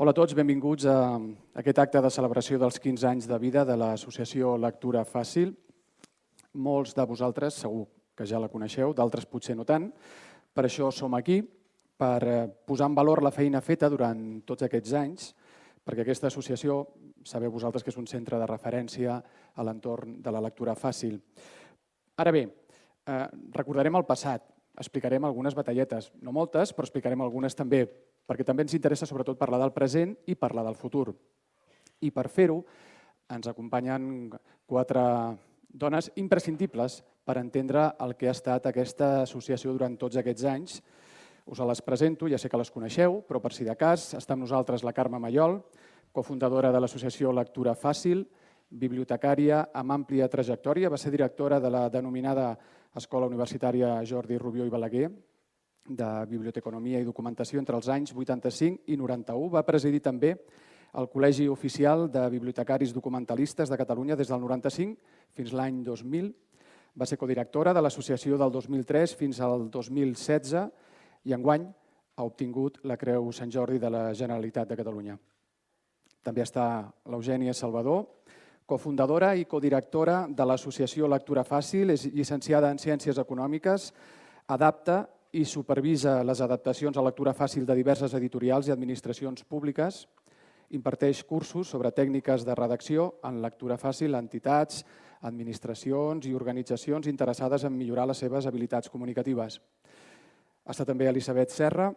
Hola a tots, benvinguts a aquest acte de celebració dels 15 anys de vida de l'associació Lectura Fàcil. Molts de vosaltres segur que ja la coneixeu, d'altres potser no tant. Per això som aquí, per posar en valor la feina feta durant tots aquests anys, perquè aquesta associació, sabeu vosaltres que és un centre de referència a l'entorn de la lectura fàcil. Ara bé, recordarem el passat, explicarem algunes batalletes, no moltes, però explicarem algunes també, perquè també ens interessa sobretot parlar del present i parlar del futur. I per fer-ho ens acompanyen 4 dones imprescindibles per entendre el que ha estat aquesta associació durant tots aquests anys. Us les presento, ja sé que les coneixeu, però per si de cas està amb nosaltres la Carme Mallol, cofundadora de l'associació Lectura Fàcil, bibliotecària amb àmplia trajectòria, va ser directora de la denominada Escola Universitària Jordi Rubió i Balaguer, de Biblioteconomia i Documentació entre els anys 85 i 91. Va presidir també el Col·legi Oficial de Bibliotecaris Documentalistes de Catalunya des del 95 fins l'any 2000. Va ser codirectora de l'associació del 2003 fins al 2016 i enguany ha obtingut la Creu Sant Jordi de la Generalitat de Catalunya. També està l'Eugènia Salvador, cofundadora i codirectora de l'associació Lectura Fàcil, és llicenciada en Ciències Econòmiques, adapta i supervisa les adaptacions a lectura fàcil de diverses editorials i administracions públiques, imparteix cursos sobre tècniques de redacció en lectura fàcil a entitats, administracions i organitzacions interessades en millorar les seves habilitats comunicatives. Està també Elisabet Serra,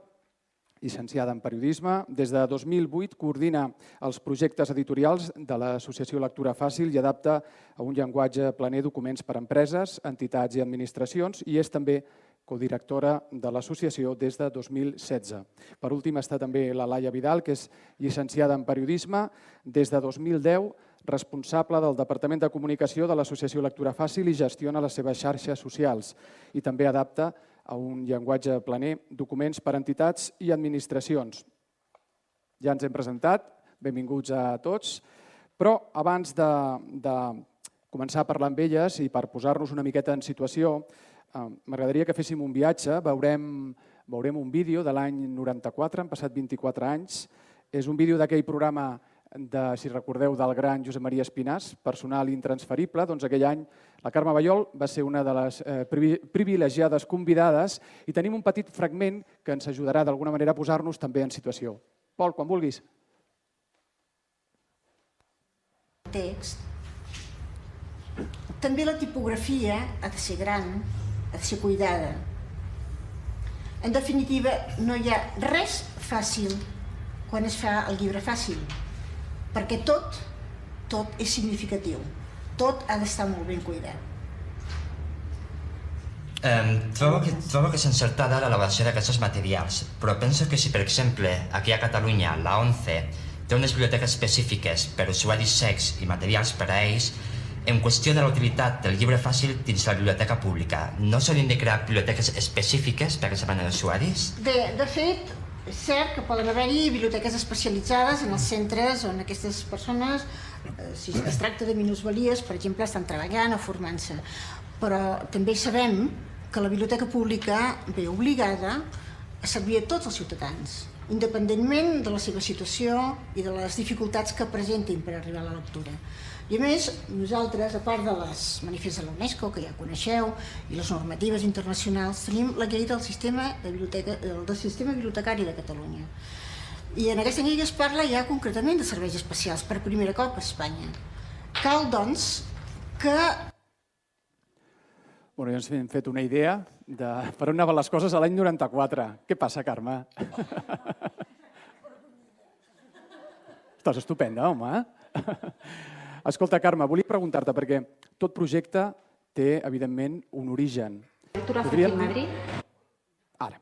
llicenciada en periodisme. Des de 2008 coordina els projectes editorials de l'associació Lectura Fàcil i adapta a un llenguatge planer documents per a empreses, entitats i administracions i és també codirectora de l'associació des de 2016. Per últim està també la Laia Vidal, que és llicenciada en periodisme, des de 2010 responsable del Departament de Comunicació de l'associació Lectura Fàcil i gestiona les seves xarxes socials i també adapta a un llenguatge planer documents per a entitats i administracions. Ja ens hem presentat, benvinguts a tots, però abans de començar a parlar amb elles i per posar-nos una miqueta en situació, m'agradaria que féssim un viatge, veurem un vídeo de l'any 94, han passat 24 anys. És un vídeo d'aquell programa, si recordeu, del gran Josep Maria Espinàs, Personal intransferible. Doncs aquell any la Carme Mallol va ser una de les privilegiades convidades i tenim un petit fragment que ens ajudarà d'alguna manera a posar-nos també en situació. Pol, quan vulguis. Text. També la tipografia ha de ser gran, ha de ser cuidada. En definitiva, no hi ha res fàcil quan es fa el llibre fàcil, perquè tot és significatiu, tot ha d'estar molt ben cuidat. Trobo que és encertada l'elaboració d'aquests materials, però penso que si, per exemple, aquí a Catalunya la ONCE té unes biblioteques específiques per a usuaris cecs i materials per a ells, en qüestió de la utilitat del llibre fàcil dins la biblioteca pública, no s'haurien de crear biblioteques específiques per a aquesta manera d'usuaris? Bé, de fet, és cert que poden haver-hi biblioteques especialitzades en els centres on aquestes persones, si es tracta de minusvalies, per exemple, estan treballant o formant-se. Però també sabem que la biblioteca pública ve obligada a servir a tots els ciutadans, independentment de la seva situació i de les dificultats que presentin per arribar a la lectura. I a més, nosaltres, a part de les manifestes de la UNESCO, que ja coneixeu, i les normatives internacionals, tenim la llei del sistema bibliotecari de Catalunya. I en aquesta llei es parla ja concretament de serveis especials, per primer cop a Espanya. Cal, doncs, que... Ja ens hem fet una idea de per on anaven les coses a l'any 94. Què passa, Carme? Estàs estupenda, home. Escolta, Carme, volia preguntar-te, perquè tot projecte té, evidentment, un origen. Lectura Fàcil Madrid. Ara,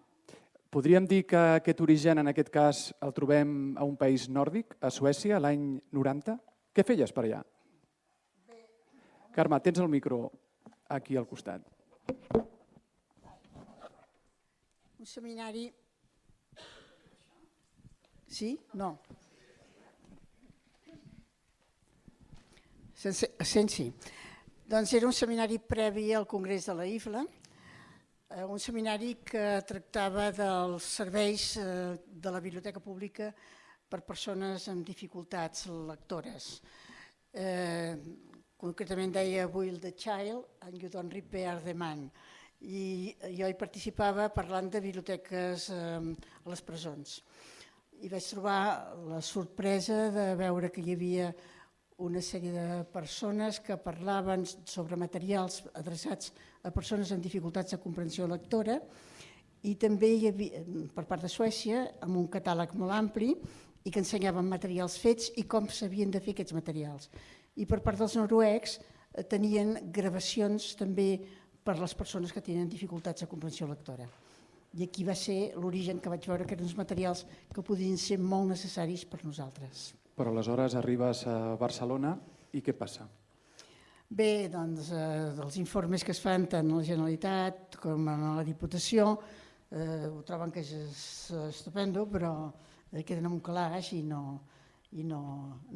podríem dir que aquest origen, en aquest cas, el trobem a un país nòrdic, a Suècia, l'any 90? Què feies per allà? Carme, tens el micro aquí al costat. Un seminari... Sí? No. Sí. Doncs era un seminari previ al Congrés de la IFLA, un seminari que tractava dels serveis de la biblioteca pública per persones amb dificultats lectores. Concretament deia Will the Child and You Don't Repair the Man. I jo hi participava parlant de biblioteques a les presons. I vaig trobar la sorpresa de veure que hi havia una sèrie de persones que parlaven sobre materials adreçats a persones amb dificultats de comprensió lectora i també hi havia, per part de Suècia, amb un catàleg molt ampli i que ensenyaven materials fets i com s'havien de fer aquests materials. I per part dels noruecs tenien gravacions també per les persones que tenen dificultats de comprensió lectora. I aquí va ser l'origen que vaig veure que eren uns materials que podien ser molt necessaris per nosaltres. Però aleshores arribes a Barcelona i què passa? Bé, doncs, dels informes que es fan tant a la Generalitat com a la Diputació ho troben que és estupendo, però queden en un calaix i no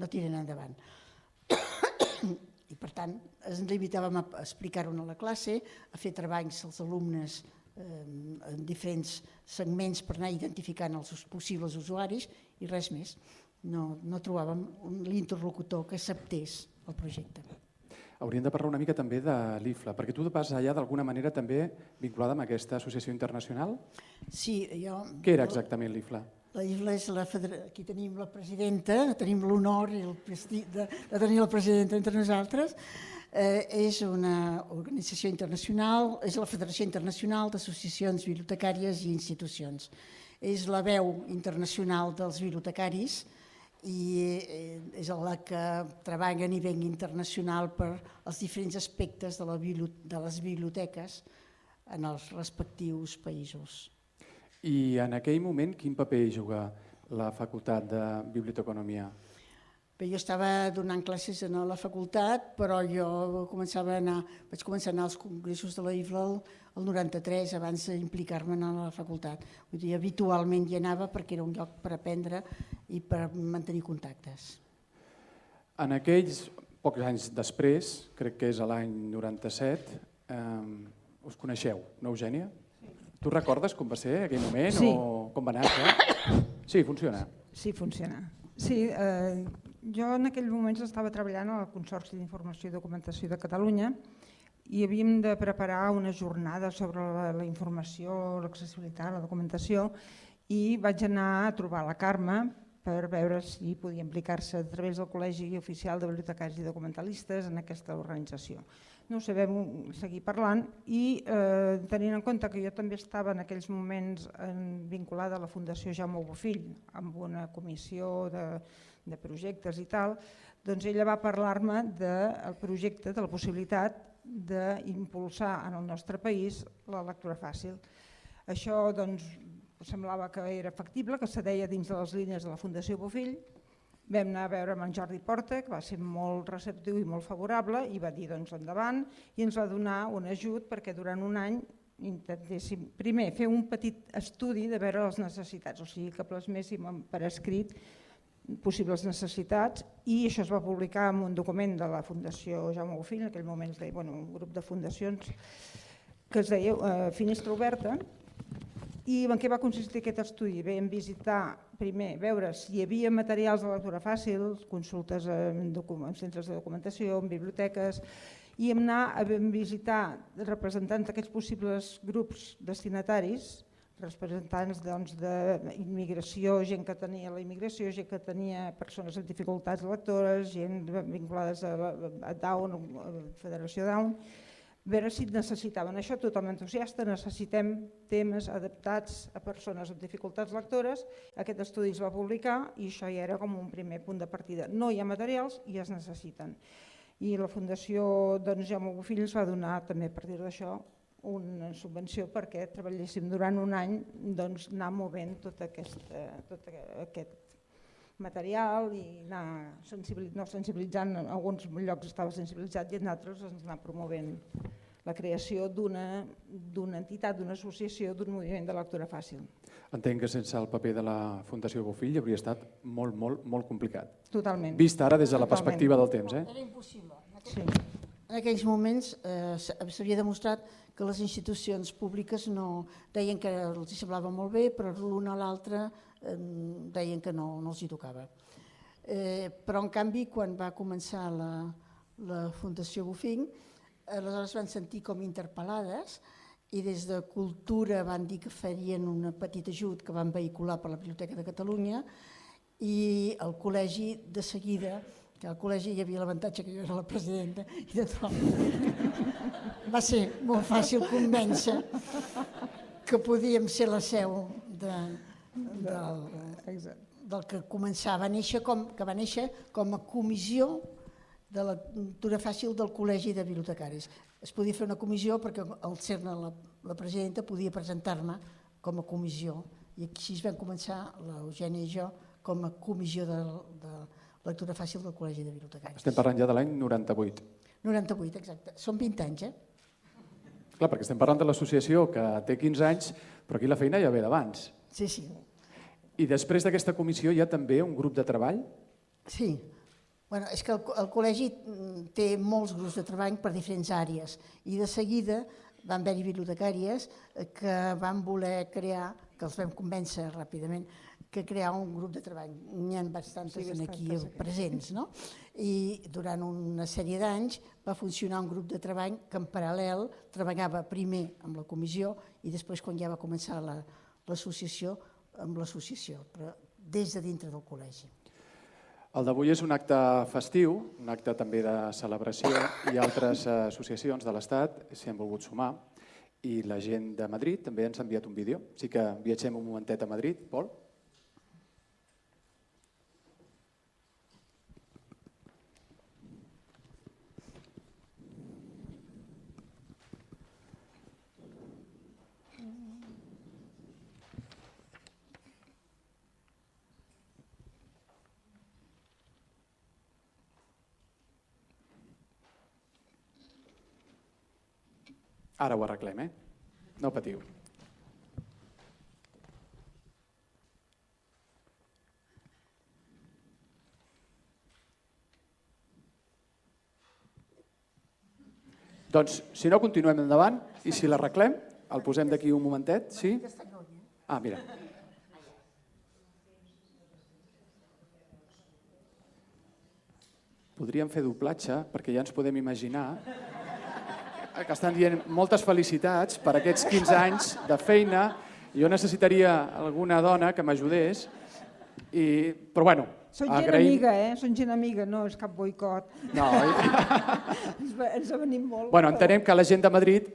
tiren endavant. I per tant ens limitàvem a explicar-ho a la classe, a fer treballs als alumnes en diferents segments per anar identificant els possibles usuaris i res més. No trobàvem l'interlocutor que acceptés el projecte. Hauríem de parlar una mica també de l'IFLA, perquè tu vas allà d'alguna manera també vinculada amb aquesta associació internacional? Sí, jo... Què era exactament l'IFLA? La IFLA és aquí tenim la presidenta, tenim l'honor i el prestigi de tenir la presidenta entre nosaltres. És una organització internacional, és la Federació Internacional d'Associacions Bibliotecàries i Institucions. És la veu internacional dels bibliotecaris i és la que treballa a nivell internacional per als diferents aspectes de les biblioteques en els respectius països. I en aquell moment quin paper hi juga la Facultat de Biblioteconomia? Bé, jo estava donant classes a la facultat, però jo vaig començar a anar als congressos de la IFLA el 93, abans d'implicar-me en la facultat. Vull dir, habitualment hi anava perquè era un lloc per aprendre i per mantenir contactes. En aquells pocs anys després, crec que és l'any 97, us coneixeu, no, Eugènia? Tu recordes com va ser aquell moment o com va anar això? Sí, funciona. Sí, funciona. Sí, jo en aquell moment estava treballant al Consorci d'Informació i Documentació de Catalunya i havíem de preparar una jornada sobre la informació, l'accessibilitat, la documentació i vaig anar a trobar la Carme per veure si podia implicar-se a través del Col·legi Oficial de Bibliotecaris i Documentalistes en aquesta organització. No ho sé, vam seguir parlant i tenint en compte que jo també estava en aquells moments vinculada a la Fundació Jaume Bofill amb una comissió de projectes i tal, doncs ella va parlar-me del projecte, de la possibilitat d'impulsar en el nostre país la lectura fàcil. Això doncs semblava que era factible, que se deia dins de les línies de la Fundació Bofill. Vam anar a veure amb en Jordi Porta, que va ser molt receptiu i molt favorable, i va dir doncs endavant, i ens va donar un ajut perquè durant un any intentéssim primer fer un petit estudi de veure les necessitats, o sigui que plasméssim per escrit possibles necessitats, i això es va publicar en un document de la Fundació Jaume Bofill, en aquell moment es deia un grup de fundacions, que es deia Finestra Oberta. I en què va consistir aquest estudi? Vam visitar, primer, veure si hi havia materials de lectura fàcil, consultes en centres de documentació, en biblioteques, i vam anar a visitar representants d'aquests possibles grups destinataris, representants d'immigració, gent que tenia la immigració, gent que tenia persones amb dificultats lectores, gent vinculades a Down, a la Federació Down, veure si necessitaven això, tothom entusiasta, necessitem temes adaptats a persones amb dificultats lectores. Aquest estudi es va publicar i això ja era com un primer punt de partida. No hi ha materials i es necessiten. I la Fundació Jaume Bofill ens va donar també a partir d'això una subvenció perquè treballéssim durant un any anar movent tot aquest material i anar sensibilitzant, en alguns llocs estava sensibilitzat i en altres ens anar promovent la creació d'una entitat, d'una associació, d'un moviment de lectura fàcil. Entenc que sense el paper de la Fundació Bofill hauria estat molt, molt, molt complicat. Totalment. Vist ara des de la perspectiva del temps. Era impossible. En aquells moments s'havia demostrat que les institucions públiques deien que els semblava molt bé, però l'una a l'altra deien que no els hi tocava. Però, en canvi, quan va començar la Fundació Bofill, aleshores van sentir com interpel·lades i des de Cultura van dir que farien un petit ajut que van vehicular per la Biblioteca de Catalunya i el col·legi de seguida, que al col·legi hi havia l'avantatge que jo era la presidenta i de tot. Va ser molt fàcil convèncer que podíem ser la seu del que començava a néixer, que va néixer com a comissió de lectura fàcil del Col·legi de Bibliotecaris. Es podia fer una comissió perquè al ser-ne la presidenta podia presentar-me com a comissió i així vam començar, l'Eugènia i jo, com a comissió de lectura fàcil del Col·legi de Bibliotecaris. Estem parlant ja de l'any 98. 98, exacte. Són 20 anys, Clar, perquè estem parlant de l'associació que té 15 anys, però aquí la feina ja ve d'abans. Sí, sí. I després d'aquesta comissió hi ha també un grup de treball? Sí. Bueno, és que el col·legi té molts grups de treball per diferents àrees i de seguida van haver-hi bibliotecàries que van voler crear, que els vam convèncer ràpidament, que crear un grup de treball. N'hi ha bastantes aquí presents, no? I durant una sèrie d'anys va funcionar un grup de treball que en paral·lel treballava primer amb la comissió i després quan ja va començar l'associació, amb l'associació, però des de dintre del col·legi. El d'avui és un acte festiu, un acte també de celebració i altres associacions de l'Estat s'hi han volgut sumar i la gent de Madrid també ens ha enviat un vídeo. Així que viatgem un momentet a Madrid. Pol? Ara ho arreglem, No patiu. Doncs, si no, continuem endavant i si l'arreglem, el posem d'aquí un momentet, sí? Ah, mira. Podríem fer doblatge perquè ja ens podem imaginar que estan dient moltes felicitats per aquests 15 anys de feina. Jo necessitaria alguna dona que m'ajudés, però bueno, Són gent amiga, Són gent amiga, no és cap boicot. No. Ens ha venit molt. Bueno, entenem que la gent de Madrid,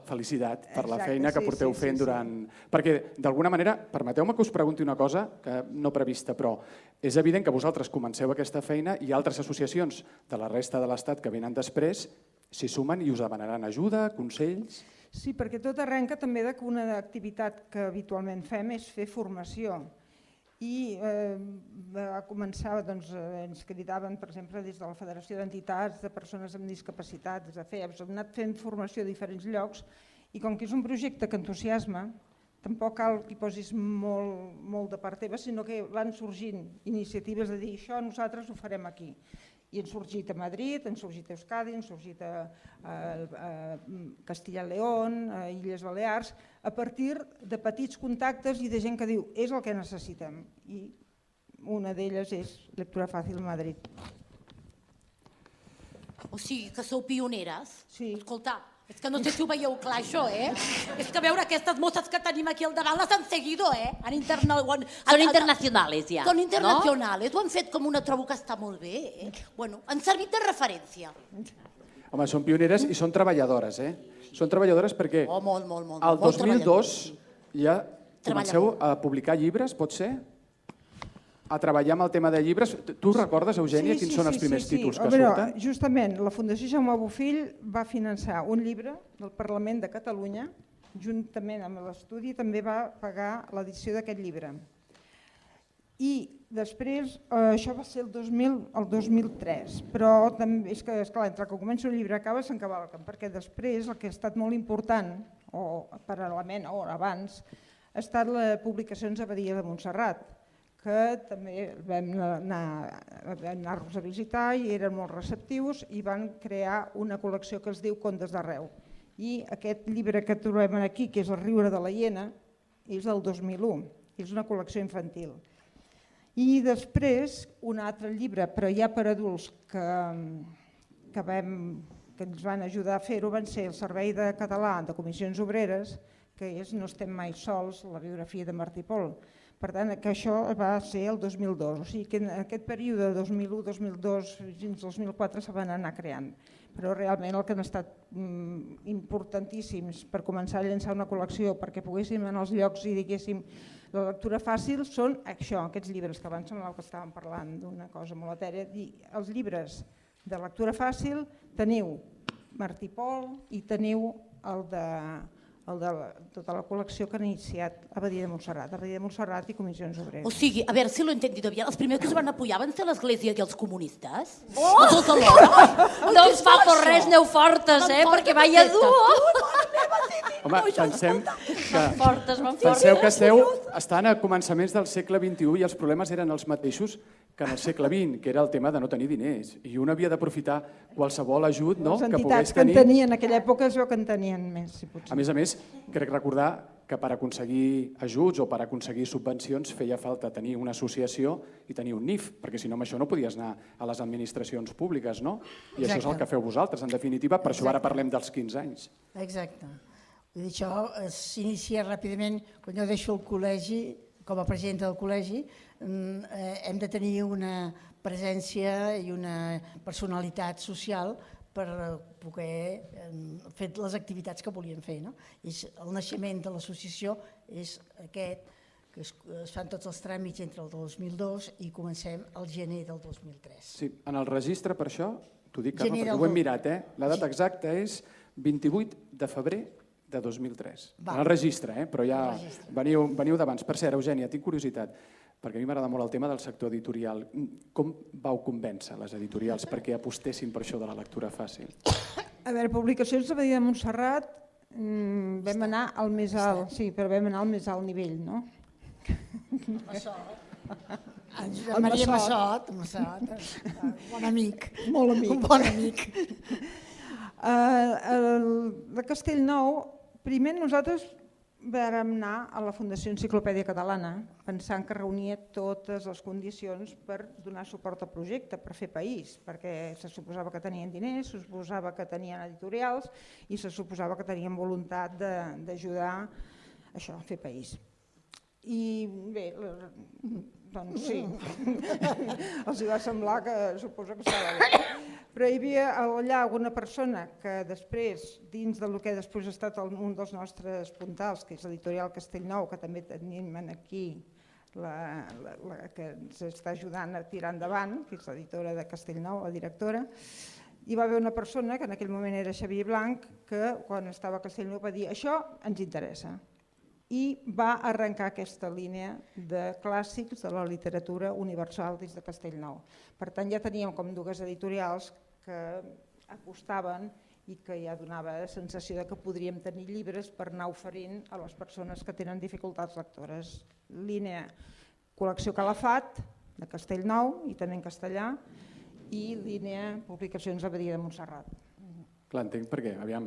felicitat per la feina que porteu fent durant... Perquè, d'alguna manera, permeteu-me que us pregunti una cosa que no prevista, però és evident que vosaltres comenceu aquesta feina i altres associacions de la resta de l'Estat que venen després s'hi sumen i us demanaran ajuda, consells... Sí, perquè tot arrenca també que una activitat que habitualment fem és fer formació. I va començar, ens cridaven, per exemple, des de la Federació d'Entitats de Persones amb Discapacitats, hem anat fent formació a diferents llocs i com que és un projecte que entusiasma, tampoc cal que hi posis molt de part teva, sinó que van sorgint iniciatives de dir això nosaltres ho farem aquí. I han sorgit a Madrid, han sorgit a Euskadi, han sorgit a Castilla y León, a Illes Balears, a partir de petits contactes i de gent que diu és el que necessitem. I una d'elles és Lectura Fàcil Madrid. O sigui, que sou pioneres? Sí. Escolta, és que no sé si ho veieu clar, això, És que veure aquestes mosses que tenim aquí al davant les han seguido, Són internacionales, ja. Són internacionales, ho han fet com una, trobo que està molt bé, Bueno, han servit de referència. Home, són pioneres i són treballadores, Són treballadores perquè el 2002 ja comenceu a publicar llibres, pot ser? A treballar amb el tema de llibres. Tu recordes, Eugènia, quins són els primers títols que surten? Justament, la Fundació Jaume Bofill va finançar un llibre del Parlament de Catalunya, juntament amb l'estudi també va pagar l'edició d'aquest llibre. I després, això va ser el 2003, però també és que, esclar, entre que comença un llibre acaba s'encavalquen, perquè després el que ha estat molt important, o paral·lelament o abans, ha estat les publicacions a Badia de Montserrat, que també vam anar-los a visitar i eren molt receptius i van crear una col·lecció que es diu Contes d'Arreu. I aquest llibre que trobem aquí, que és El riure de la hiena, és del 2001. és una col·lecció infantil. I després un altre llibre, però ja per adults, que ens van ajudar a fer-ho, van ser el Servei de Català de Comissions Obreres, que és No estem mai sols, la biografia de Martí Pol. Per tant, que això va ser el 2002, o sigui que en aquest període 2001, 2002 fins al 2004 se van anar creant. Però realment el que han estat importantíssims per començar a llançar una col·lecció perquè poguéssim anar als llocs i diguéssim la lectura fàcil són això, aquests llibres que abans semblava que estàvem parlant d'una cosa molt etèria. Els llibres de lectura fàcil teniu Martí Pol i teniu el de tota la col·lecció que han iniciat Abadia de Montserrat i Comissions Obreres. O sigui, a veure si lo he entendido bien, els primers que us van apoyar van ser l'Església i els comunistes? Oh! Tots alhora? No us fa por res, aneu fortes, perquè vaya dur. Home, pensem que estan a començaments del segle XXI i els problemes eren els mateixos que en el segle XX, que era el tema de no tenir diners. I un havia d'aprofitar qualsevol ajut que pogués tenir. Les entitats que en tenien en aquella època es veu que en tenien més, si potser. A més, crec recordar que per aconseguir ajuts o per aconseguir subvencions feia falta tenir una associació i tenir un NIF, perquè si no amb això no podies anar a les administracions públiques, no? I això és el que feu vosaltres, en definitiva, per això ara parlem dels 15 anys. Exacte. Vull dir, això s'inicia ràpidament quan jo deixo el col·legi, com a presidenta del col·legi, hem de tenir una presència i una personalitat social per poder fer les activitats que volíem fer. El naixement de l'associació és aquest, que es fan tots els tràmits entre el 2002 i comencem al gener del 2003. Sí, en el registre, per això, t'ho dic, Carme, perquè ho hem mirat, la data exacta és 28 de febrer de 2003. En el registre, però ja veniu d'abans. Per cert, Eugènia, tinc curiositat, perquè a mi m'agrada molt el tema del sector editorial. Com vau convèncer les editorials perquè apostessin per això de la lectura fàcil? A veure, Publicacions Abadia de Montserrat vam anar al més alt, sí, però vam anar al més alt nivell, no? Maria Massot, bon amic. Molt amic. Un bon amic. De Castellnou, primer nosaltres vam anar a la Fundació Enciclopèdia Catalana pensant que reunia totes les condicions per donar suport al projecte, per fer país, perquè se suposava que tenien diners, se suposava que tenien editorials i se suposava que tenien voluntat d'ajudar això, a fer país. I bé, doncs sí, els va semblar que suposo que estava bé. Però hi havia allà alguna persona que després, dins del que després ha estat un dels nostres puntals, que és l'editorial Castellnou, que també tenim aquí, que ens està ajudant a tirar endavant, que és l'editora de Castellnou, la directora, hi va haver una persona, que en aquell moment era Xavier Blanc, que quan estava a Castellnou va dir això ens interessa. I va arrencar aquesta línia de clàssics de la literatura universal des de Castellnou. Per tant, ja teníem com dues editorials que apostaven i que ja donava la sensació que podríem tenir llibres per anar oferint a les persones que tenen dificultats lectores. Línia Col·lecció Calafat, de Castellnou i també en castellà, i línia Publicacions Abadia de Montserrat. Clar, entenc perquè, aviam,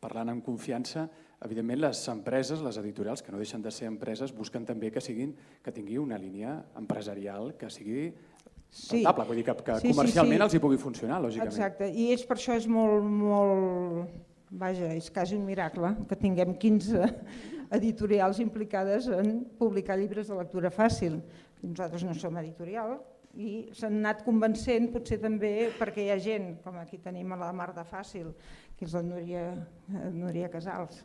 parlant amb confiança, evidentment les empreses, les editorials, que no deixen de ser empreses, busquen també que tingui una línia empresarial que sigui rentable, vull dir que comercialment els hi pugui funcionar, lògicament. Exacte, i per això és molt, vaja, és quasi un miracle que tinguem 15 editorials implicades en publicar llibres de lectura fàcil. Nosaltres no som editorial i s'han anat convencent, potser també perquè hi ha gent, com aquí tenim a la Mar de Fàcil, que és la Núria Casals,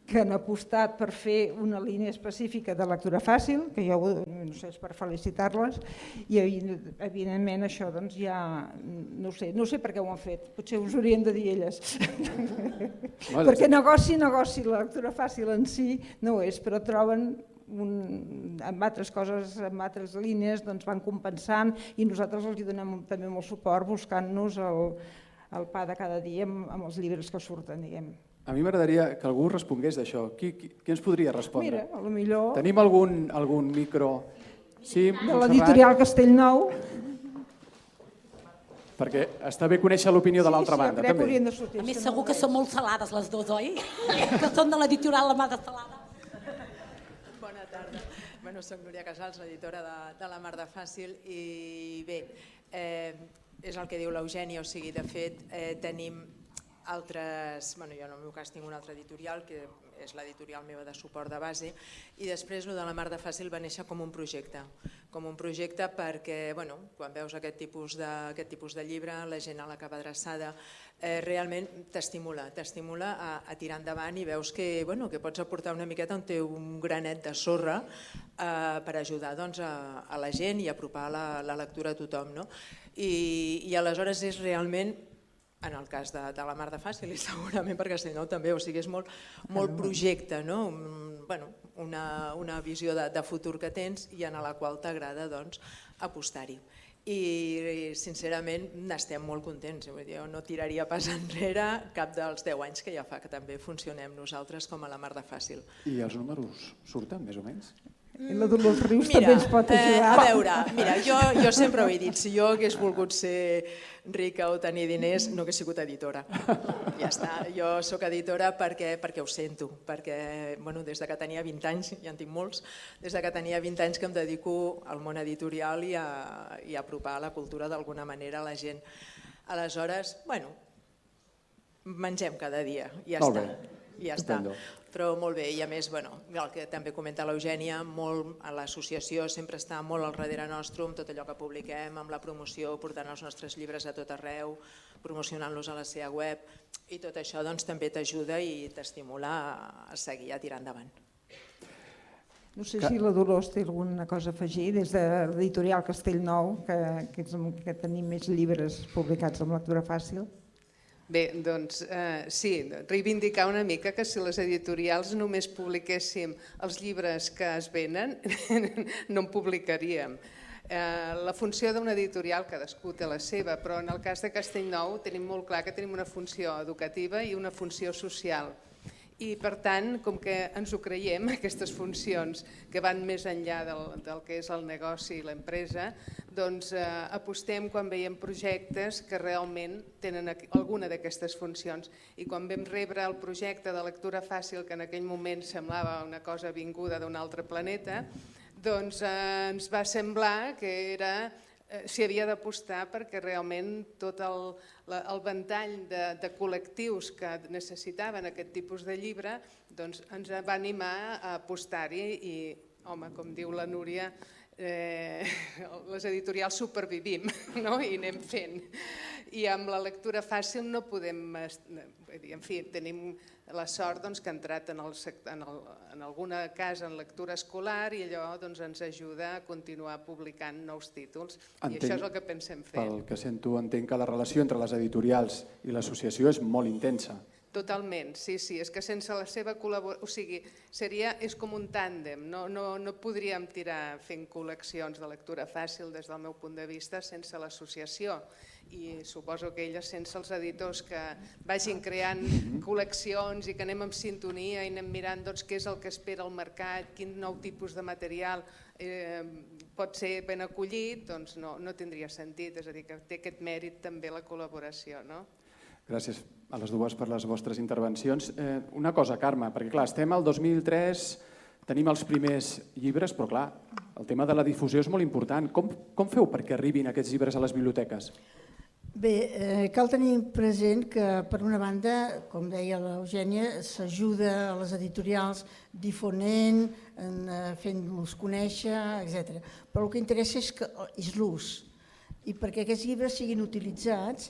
que han apostat per fer una línia específica de lectura fàcil, que jo no sé, és per felicitar-les, i evidentment això doncs ja no sé per què ho han fet, potser us haurien de dir elles. Perquè negoci, la lectura fàcil en si no ho és, però troben amb altres coses, amb altres línies, doncs van compensant i nosaltres els donem també molt suport buscant-nos el pa de cada dia amb els llibres que surten, diguem. A mi m'agradaria que algú respongués d'això. Qui ens podria respondre? Mira, potser... Tenim algun micro? Sí, de l'editorial Castellnou. Perquè està bé conèixer l'opinió de l'altra banda, també. A més, segur que són molt salades les dues, oi? Que són de l'editorial La Mà de Salada. Bona tarda. Soc Núria Casals, editora de La Mar de Fàcil, i bé, és el que diu l'Eugènia, o sigui, de fet tenim altres, jo en el meu cas tinc una altra editorial que és l'editorial meva de suport de base, i després el de La Mar de Fàcil va néixer com un projecte perquè quan veus aquest tipus de llibre, la gent a la que va adreçada, realment t'estimula a tirar endavant i veus que pots aportar una miqueta un granet de sorra per ajudar a la gent i apropar la lectura a tothom. I aleshores és realment, en el cas de La Mar de Fàcil i segurament per Castellnou també, o sigui, és molt projecte, una visió de futur que tens i en la qual t'agrada apostar-hi. I sincerament n'estem molt contents, jo no tiraria pas enrere cap dels 10 anys que ja fa que també funcionem nosaltres com a La Mar de Fàcil. I els números surten més o menys? I la Dolors Rius també ens pot ajudar. A veure, jo sempre ho he dit, si jo hagués volgut ser rica o tenir diners no hagués sigut editora. Ja està, jo sóc editora perquè ho sento, perquè des que tenia 20 anys, ja en tinc molts, des que tenia 20 anys que em dedico al món editorial i a apropar la cultura d'alguna manera a la gent. Aleshores, mengem cada dia, ja està. Ja està, però molt bé, i a més, el que també comenta l'Eugènia, l'associació sempre està molt al darrere nostre amb tot allò que publiquem, amb la promoció, portant els nostres llibres a tot arreu, promocionant-los a la seva web, i tot això també t'ajuda i t'estimula a seguir, a tirar endavant. No sé si la Dolors té alguna cosa a afegir des de l'editorial Castellnou, que tenim més llibres publicats amb lectura fàcil. Bé, doncs sí, reivindicar una mica que si les editorials només publiquéssim els llibres que es venen, no en publicaríem. La funció d'una editorial, cadascú té la seva, però en el cas de Castellnou tenim molt clar que tenim una funció educativa i una funció social. I per tant, com que ens ho creiem, aquestes funcions que van més enllà del que és el negoci i l'empresa, doncs apostem quan veiem projectes que realment tenen alguna d'aquestes funcions. I quan vam rebre el projecte de lectura fàcil, que en aquell moment semblava una cosa vinguda d'un altre planeta, doncs ens va semblar que s'hi havia d'apostar perquè realment tot el ventall de col·lectius que necessitaven aquest tipus de llibre ens va animar a apostar-hi i, home, com diu la Núria, les editorials supervivim i anem fent. I amb la lectura fàcil no podem... En fi, tenim la sort que ha entrat en alguna casa en lectura escolar i allò ens ajuda a continuar publicant nous títols. I això és el que pensem fer. Pel que sento, entenc que la relació entre les editorials i l'associació és molt intensa. Totalment, sí, és que sense la seva col·laboració, o sigui, és com un tàndem, no podríem tirar fent col·leccions de lectura fàcil des del meu punt de vista sense l'associació i suposo que ella sense els editors que vagin creant col·leccions i que anem en sintonia i anem mirant què és el que espera el mercat, quin nou tipus de material pot ser ben acollit, doncs no tindria sentit, és a dir, que té aquest mèrit també la col·laboració, no? Gràcies a les dues per les vostres intervencions. Una cosa, Carme, perquè clar, estem al 2003, tenim els primers llibres, però clar, el tema de la difusió és molt important. Com feu perquè arribin aquests llibres a les biblioteques? Bé, cal tenir present que, per una banda, com deia l'Eugènia, s'ajuda a les editorials difonent, fent-los conèixer, etc. Però el que interessa és l'ús. I perquè aquests llibres siguin utilitzats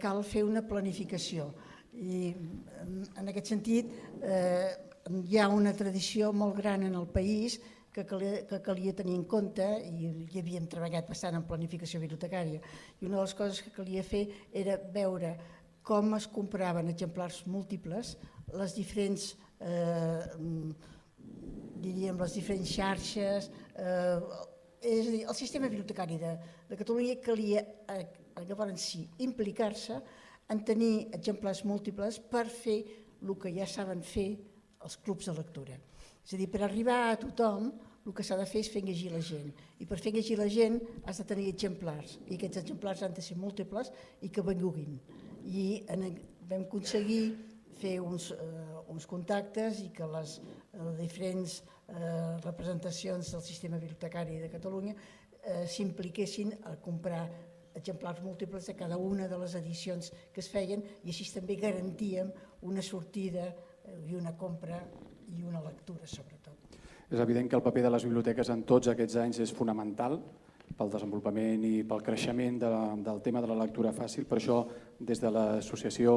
cal fer una planificació. I en aquest sentit hi ha una tradició molt gran en el país que calia tenir en compte i hi havíem treballat bastant en planificació bibliotecària. I una de les coses que calia fer era veure com es compraven exemplars múltiples, les diferents xarxes, és a dir, el sistema bibliotecari de Catalunya calia llavors sí implicar-se en tenir exemplars múltiples per fer el que ja saben fer els clubs de lectura. És a dir, per arribar a tothom el que s'ha de fer és fer llegir la gent i per fer llegir la gent has de tenir exemplars i aquests exemplars han de ser múltiples i que venguin. I vam aconseguir fer uns contactes i que les diferents representacions del sistema bibliotecari de Catalunya s'impliquessin a comprar exemplars múltiples de cada una de les edicions que es feien i així també garantíem una sortida i una compra i una lectura, sobretot. És evident que el paper de les biblioteques en tots aquests anys és fonamental pel desenvolupament i pel creixement del tema de la lectura fàcil. Per això, des de l'associació,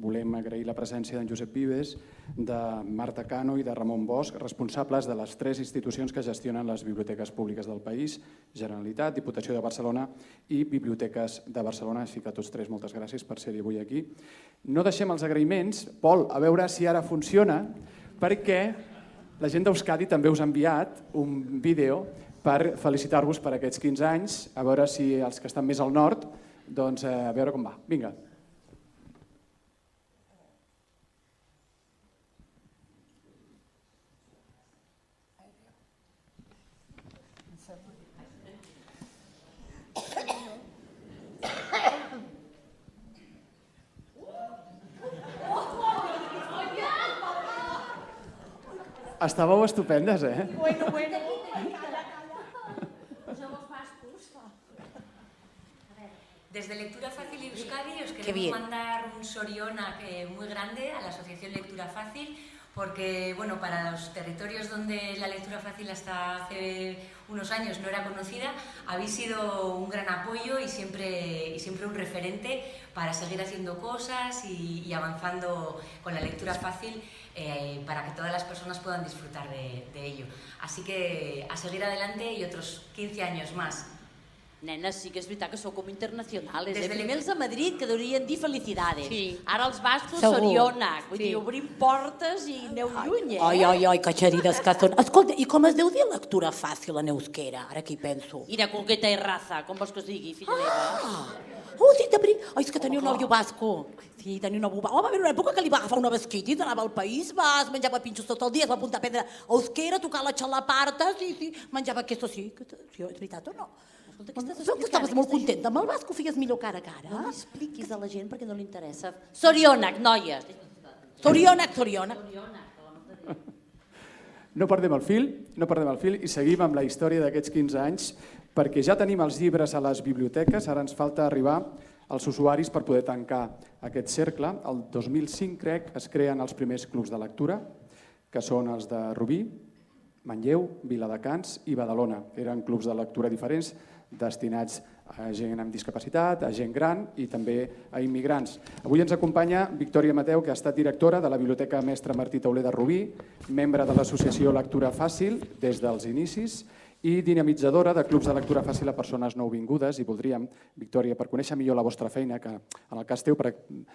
volem agrair la presència d'en Josep Vives, de Marta Cano i de Ramon Bosch, responsables de les 3 institucions que gestionen les biblioteques públiques del país, Generalitat, Diputació de Barcelona i Biblioteques de Barcelona. Així que a tots 3 moltes gràcies per ser avui aquí. No deixem els agraïments. Pol, a veure si ara funciona, perquè la gent d'Euskadi també us ha enviat un vídeo per felicitar-vos per aquests 15 anys, a veure si els que estan més al nord, doncs a veure com va. Vinga. Estàveu estupendes, eh? Bueno. Desde Lectura Fácil Euskadi os queremos mandar un sorionak muy grande a la Asociación Lectura Fácil, porque bueno, para los territorios donde la lectura fácil hasta hace unos años no era conocida, habéis sido un gran apoyo y siempre un referente para seguir haciendo cosas y avanzando con la lectura fácil para que todas las personas puedan disfrutar de ello. Así que a seguir adelante y otros 15 años más. Nenes, sí que és veritat que sou com internacionals. Primer els de Madrid, que deurien dir felicidades. Ara els bascos, sorionak. Vull dir, obrim portes i aneu lluny, eh? Ai, que xerides que són. Escolta, i com es deu dir lectura fàcil en euskera? Ara que hi penso. Ira colgueta i raza, com vols que es digui, filla meva? Sí, de veritat. Ai, és que tenia un nòvio basco. Sí, tenia un nòvio basco. Va haver una època que li va agafar una basquita i anava al País Basc, menjava pinxos tot el dia, es va apuntar a aprendre euskera, tocar la xalaparta, sí, menjava aquesta, sí. És veritat o no? Veu que estaves molt contenta amb el basc, ho feies millor cara a cara. No m'expliquis a la gent perquè no li interessa. Sorionak, noies. Sorionak. No perdem el fil i seguim amb la història d'aquests 15 anys, perquè ja tenim els llibres a les biblioteques, ara ens falta arribar als usuaris per poder tancar aquest cercle. El 2005, crec, es creen els primers clubs de lectura, que són els de Rubí, Manlleu, Viladecans i Badalona. Eren clubs de lectura diferents destinats a gent amb discapacitat, a gent gran i també a immigrants. Avui ens acompanya Victòria Mateu, que ha estat directora de la Biblioteca Mestre Martí Tauler de Rubí, membre de l'associació Lectura Fàcil des dels inicis i dinamitzadora de clubs de lectura fàcil a persones nouvingudes. I voldríem, Victòria, per conèixer millor la vostra feina, que en el cas teu, per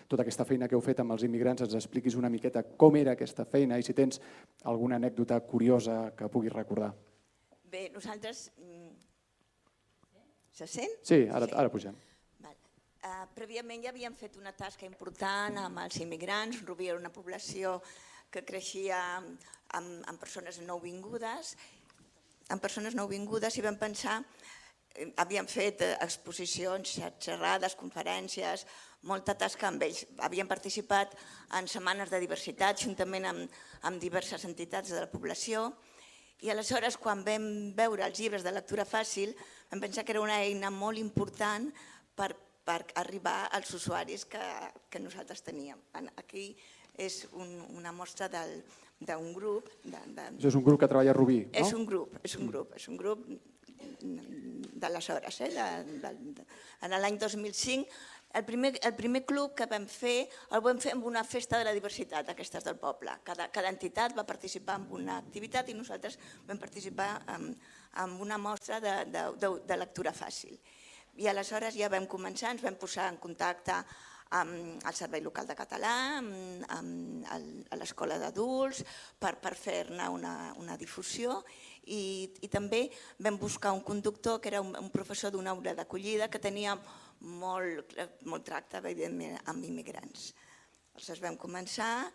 tota aquesta feina que heu fet amb els immigrants, ens expliquis una miqueta com era aquesta feina i si tens alguna anècdota curiosa que puguis recordar. Bé, nosaltres... Se sent? Sí, ara pugem. Prèviament ja havíem fet una tasca important amb els immigrants. Rubí era una població que creixia amb persones nouvingudes i vam pensar, havíem fet exposicions, xerrades, conferències, molta tasca amb ells. Havíem participat en setmanes de diversitat juntament amb diverses entitats de la població. I aleshores, quan vam veure els llibres de lectura fàcil, vam pensar que era una eina molt important per arribar als usuaris que nosaltres teníem. Aquí és una mostra d'un grup. Això és un grup que treballa a Rubí, no? És un grup d'aleshores. En l'any 2005, el primer club que vam fer el vam fer amb una festa de la diversitat, aquestes del poble. Cada entitat va participar en una activitat i nosaltres vam participar en una mostra de lectura fàcil. I aleshores ja vam començar, ens vam posar en contacte amb el Servei Local de Català, a l'Escola d'Adults, per fer-ne una difusió. I també vam buscar un conductor que era un professor d'una aula d'acollida que tenia molt tracte, evidentment, amb immigrants. Aleshores vam començar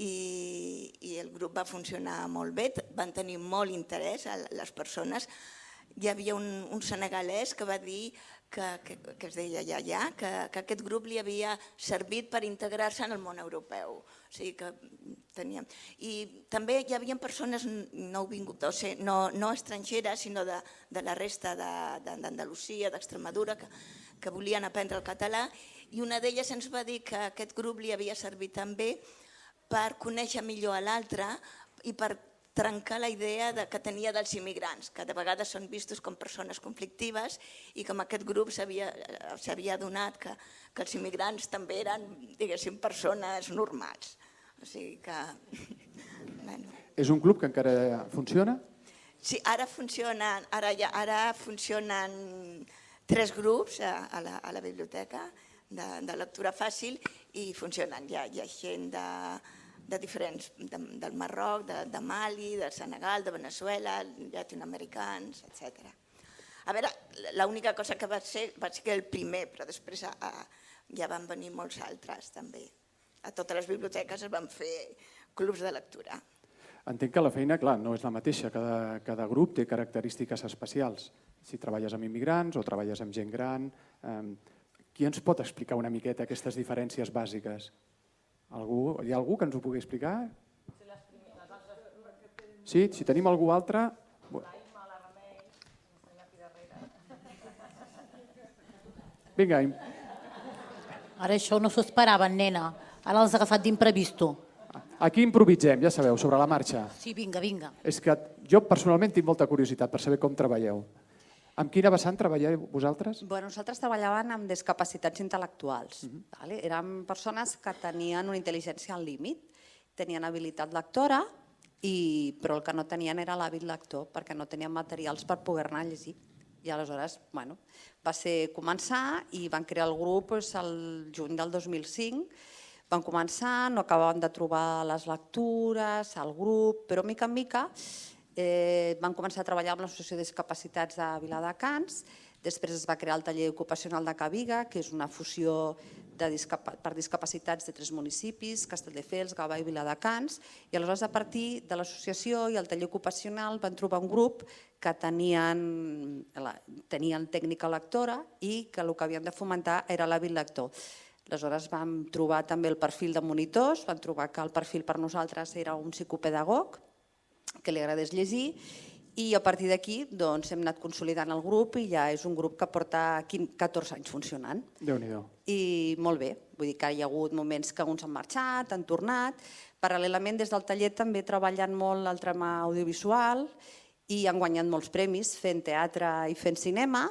i el grup va funcionar molt bé, van tenir molt interès les persones. hi havia un senegalès que va dir que es deia Yaya, que aquest grup li havia servit per integrar-se en el món europeu. O sigui que teníem... I també hi havia persones no estrangeres, sinó de la resta d'Andalusia, d'Extremadura, que volien aprendre el català, i una d'elles ens va dir que aquest grup li havia servit també per conèixer millor a l'altre i per trencar la idea que tenia dels immigrants, que de vegades són vistos com persones conflictives i com aquest grup s'havia adonat que els immigrants també eren, diguéssim, persones normals. O sigui que... És un club que encara funciona? Sí, ara funcionen 3 grups a la biblioteca de lectura fàcil i funcionen. Hi ha gent de diferents, del Marroc, de Mali, del Senegal, de Venezuela, llatinoamericans, etc. A veure, l'única cosa que va ser el primer, però després ja van venir molts altres també. A totes les biblioteques es van fer clubs de lectura. Entenc que la feina, clar, no és la mateixa. Cada grup té característiques especials. Si treballes amb immigrants o treballes amb gent gran... Qui ens pot explicar una miqueta aquestes diferències bàsiques? Hi ha algú que ens ho pugui explicar? Sí, si tenim algú altre... Vinga. Ara això no s'ho esperaven, nena. Ara l'has agafat d'imprevisto. Aquí improvisem, ja sabeu, sobre la marxa. Sí, vinga. És que jo personalment tinc molta curiositat per saber com treballeu. Amb quina vessant treballeu vosaltres? Nosaltres treballàvem amb discapacitats intel·lectuals. Eren persones que tenien una intel·ligència al límit, tenien habilitat lectora, però el que no tenien era l'hàbit lector, perquè no tenien materials per poder-ne llegir. I aleshores va ser començar i van crear el grup el juny del 2005. Van començar, no acabaven de trobar les lectures, el grup, però mica en mica van començar a treballar amb l'Associació de Discapacitats de Viladecans. Després es va crear el taller ocupacional de Cabiga, que és una fusió per discapacitats de 3 municipis, Castelldefels, Gavà i Viladecans. I aleshores, a partir de l'associació i el taller ocupacional, van trobar un grup que tenien tècnica lectora i que el que havien de fomentar era l'hàbit lector. Aleshores vam trobar també el perfil de monitors, vam trobar que el perfil per nosaltres era un psicopedagog, que li agradés llegir, i a partir d'aquí hem anat consolidant el grup i ja és un grup que porta 14 anys funcionant. Déu-n'hi-do. I molt bé, vull dir que hi ha hagut moments que uns han marxat, han tornat. Paral·lelament, des del taller també treballant molt el tram audiovisual i han guanyat molts premis fent teatre i fent cinema,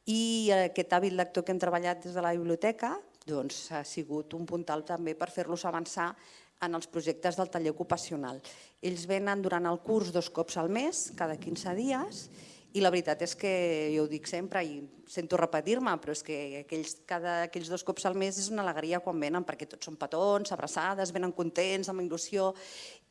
i aquest hàbit lector que hem treballat des de la biblioteca ha sigut un puntal també per fer-los avançar en els projectes del taller ocupacional. Ells venen durant el curs 2 cops al mes, cada 15 dies, i la veritat és que, jo ho dic sempre i sento repetir-me, però és que aquells 2 cops al mes és una alegria quan venen, perquè tots són petons, abraçades, venen contents, amb il·lusió,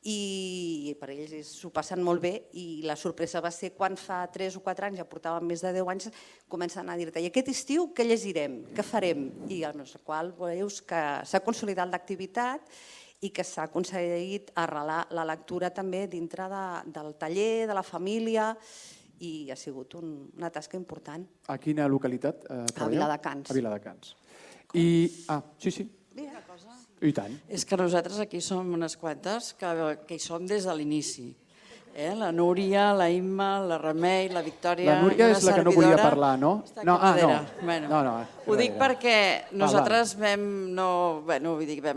i per ells s'ho passen molt bé. I la sorpresa va ser quan fa 3 o 4 anys, ja portàvem més de 10 anys, comencen a dir-te: i aquest estiu què llegirem, què farem? I amb el qual veus que s'ha consolidat l'activitat i que s'ha aconseguit arrelar la lectura també dintre del taller, de la família, i ha sigut una tasca important. A quina localitat treballeu? A Viladecans. A Viladecans. Sí. I tant. És que nosaltres aquí som unes quantes que hi som des de l'inici. La Núria, la Imma, la Remei, la Victòria... La Núria és la que no volia parlar, no? No. Ho dic perquè nosaltres vam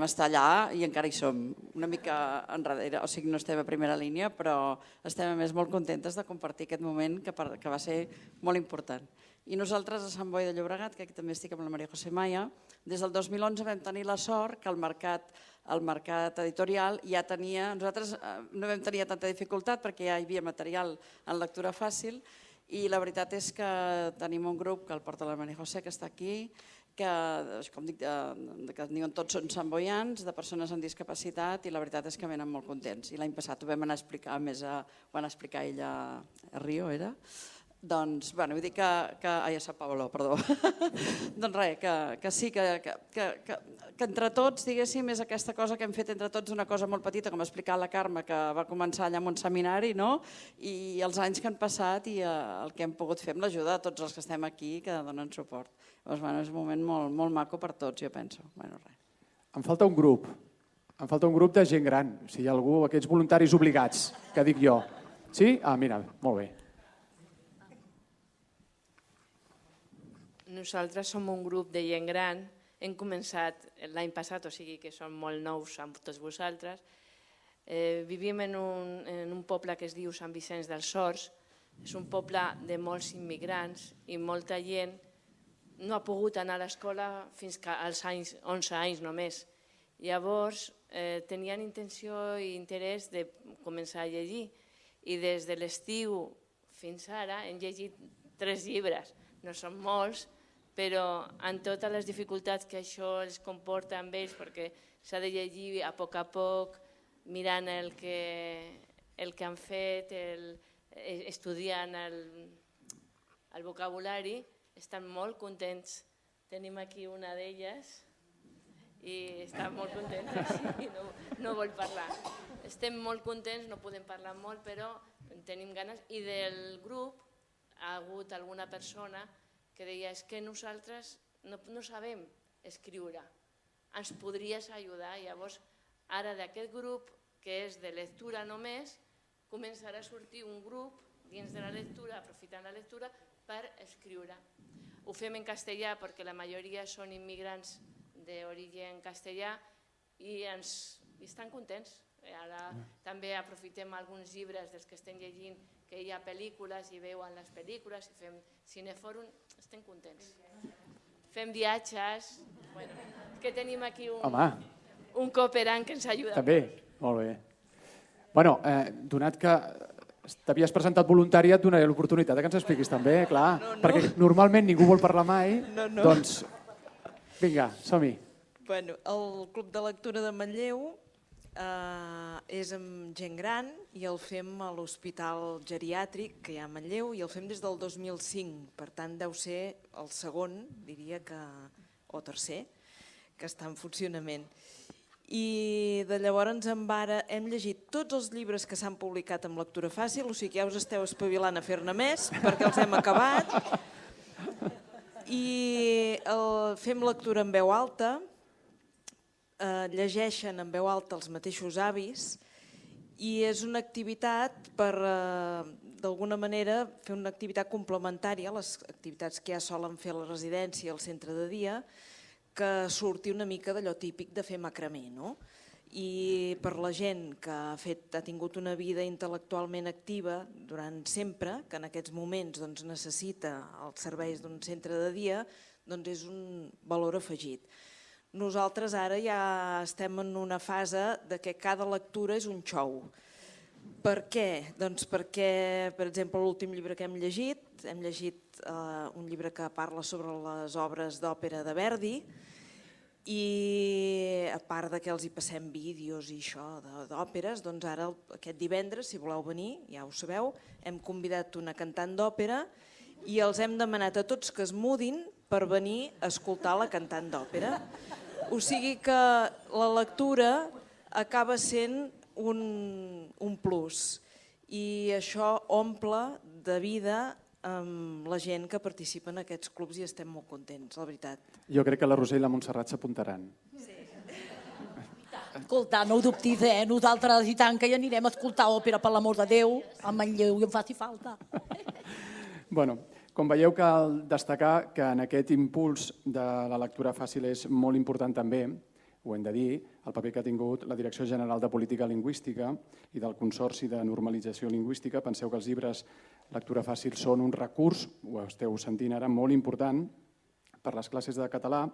estar allà i encara hi som una mica enrere, o sigui, no estem a primera línia, però estem a més molt contentes de compartir aquest moment que va ser molt important. I nosaltres a Sant Boi de Llobregat, que aquí també estic amb la Maria José Maya, des del 2011 vam tenir la sort que el mercat editorial ja tenia... Nosaltres no vam tenir tanta dificultat perquè ja hi havia material en lectura fàcil, i la veritat és que tenim un grup que el porta la Maria José, que està aquí, que, com dic, que diuen tots són santboians, de persones amb discapacitat, i la veritat és que venen molt contents. I l'any passat ho vam anar a explicar, més ho van explicar ella a Rio, era? Doncs, bueno, vull dir que... Ai, ja Pablo, perdó. Doncs res, que sí, que entre tots, diguéssim, és aquesta cosa que hem fet entre tots, una cosa molt petita, com ha explicat la Carme, que va començar allà en un seminari, no? I els anys que han passat i el que hem pogut fer amb l'ajuda de tots els que estem aquí, que donen suport. Llavors, bueno, és un moment molt maco per tots, jo penso. Bueno, res. Em falta un grup. Em falta un grup de gent gran. Si hi ha algú, aquests voluntaris obligats, que dic jo. Sí? Ah, mira, molt bé. Nosaltres som un grup de gent gran, hem començat l'any passat, o sigui que som molt nous amb tots vosaltres. Vivim en un poble que es diu Sant Vicenç dels Horts, és un poble de molts immigrants i molta gent no ha pogut anar a l'escola fins als 11 anys només. Llavors tenien intenció i interès de començar a llegir i des de l'estiu fins ara hem llegit 3 llibres, no són molts, però amb totes les dificultats que això els comporta amb ells, perquè s'ha de llegir a poc, mirant el que han fet, estudiant el vocabulari, estan molt contents. Tenim aquí una d'elles i està molt contenta i no vol parlar. Estem molt contents, no podem parlar molt, però tenim ganes. I del grup ha hagut alguna persona que deia que nosaltres no sabem escriure, ens podries ajudar. Llavors, ara d'aquest grup, que és de lectura només, començarà a sortir un grup dins de la lectura, aprofitant la lectura, per escriure. Ho fem en castellà perquè la majoria són immigrants d'origen castellà i estan contents. Ara també aprofitem alguns llibres dels que estem llegint, que hi ha pel·lícules i veuen les pel·lícules, i fem cinefòrum, estem contents. Fem viatges, que tenim aquí un cooperant que ens ajuda. També, molt bé. Bueno, donat que t'havies presentat voluntària, et donaré l'oportunitat que ens expliquis també, clar, perquè normalment ningú vol parlar mai, doncs vinga, som-hi. El Club de Lectura de Manlleu és amb gent gran i el fem a l'Hospital Geriàtric que hi ha a Manlleu i el fem des del 2005, per tant deu ser el segon, diria que, o tercer, que està en funcionament. I de llavors hem llegit tots els llibres que s'han publicat amb lectura fàcil, o sigui que ja us esteu espavilant a fer-ne més perquè els hem acabat. I fem lectura en veu alta, llegeixen en veu alta els mateixos avis i és una activitat per, d'alguna manera, fer una activitat complementària a les activitats que ja solen fer a la residència i al centre de dia, que surti una mica d'allò típic de fer macramé, no? I per la gent que ha tingut una vida intel·lectualment activa durant sempre, que en aquests moments necessita els serveis d'un centre de dia, doncs és un valor afegit. Nosaltres ara ja estem en una fase de que cada lectura és un xou. Per què? Doncs perquè, per exemple, l'últim llibre que hem llegit un llibre que parla sobre les obres d'òpera de Verdi i a part que els hi passem vídeos i això d'òperes, doncs ara aquest divendres, si voleu venir, ja ho sabeu, hem convidat una cantant d'òpera i els hem demanat a tots que es mudin per venir a escoltar la cantant d'òpera. O sigui que la lectura acaba sent un plus i això omple de vida amb la gent que participa en aquests clubs i estem molt contents, la veritat. Jo crec que la Roser i la Montserrat s'apuntaran. Escolta, no ho dubtis, nosaltres i tant que hi anirem a escoltar òpera, per l'amor de Déu, a Manlleu i em faci falta. Bueno, com veieu, cal destacar que en aquest impuls de la lectura fàcil és molt important també, ho hem de dir, el paper que ha tingut la Direcció General de Política Lingüística i del Consorci de Normalització Lingüística. Penseu que els llibres lectura fàcil són un recurs, ho esteu sentint ara, molt important per les classes de català,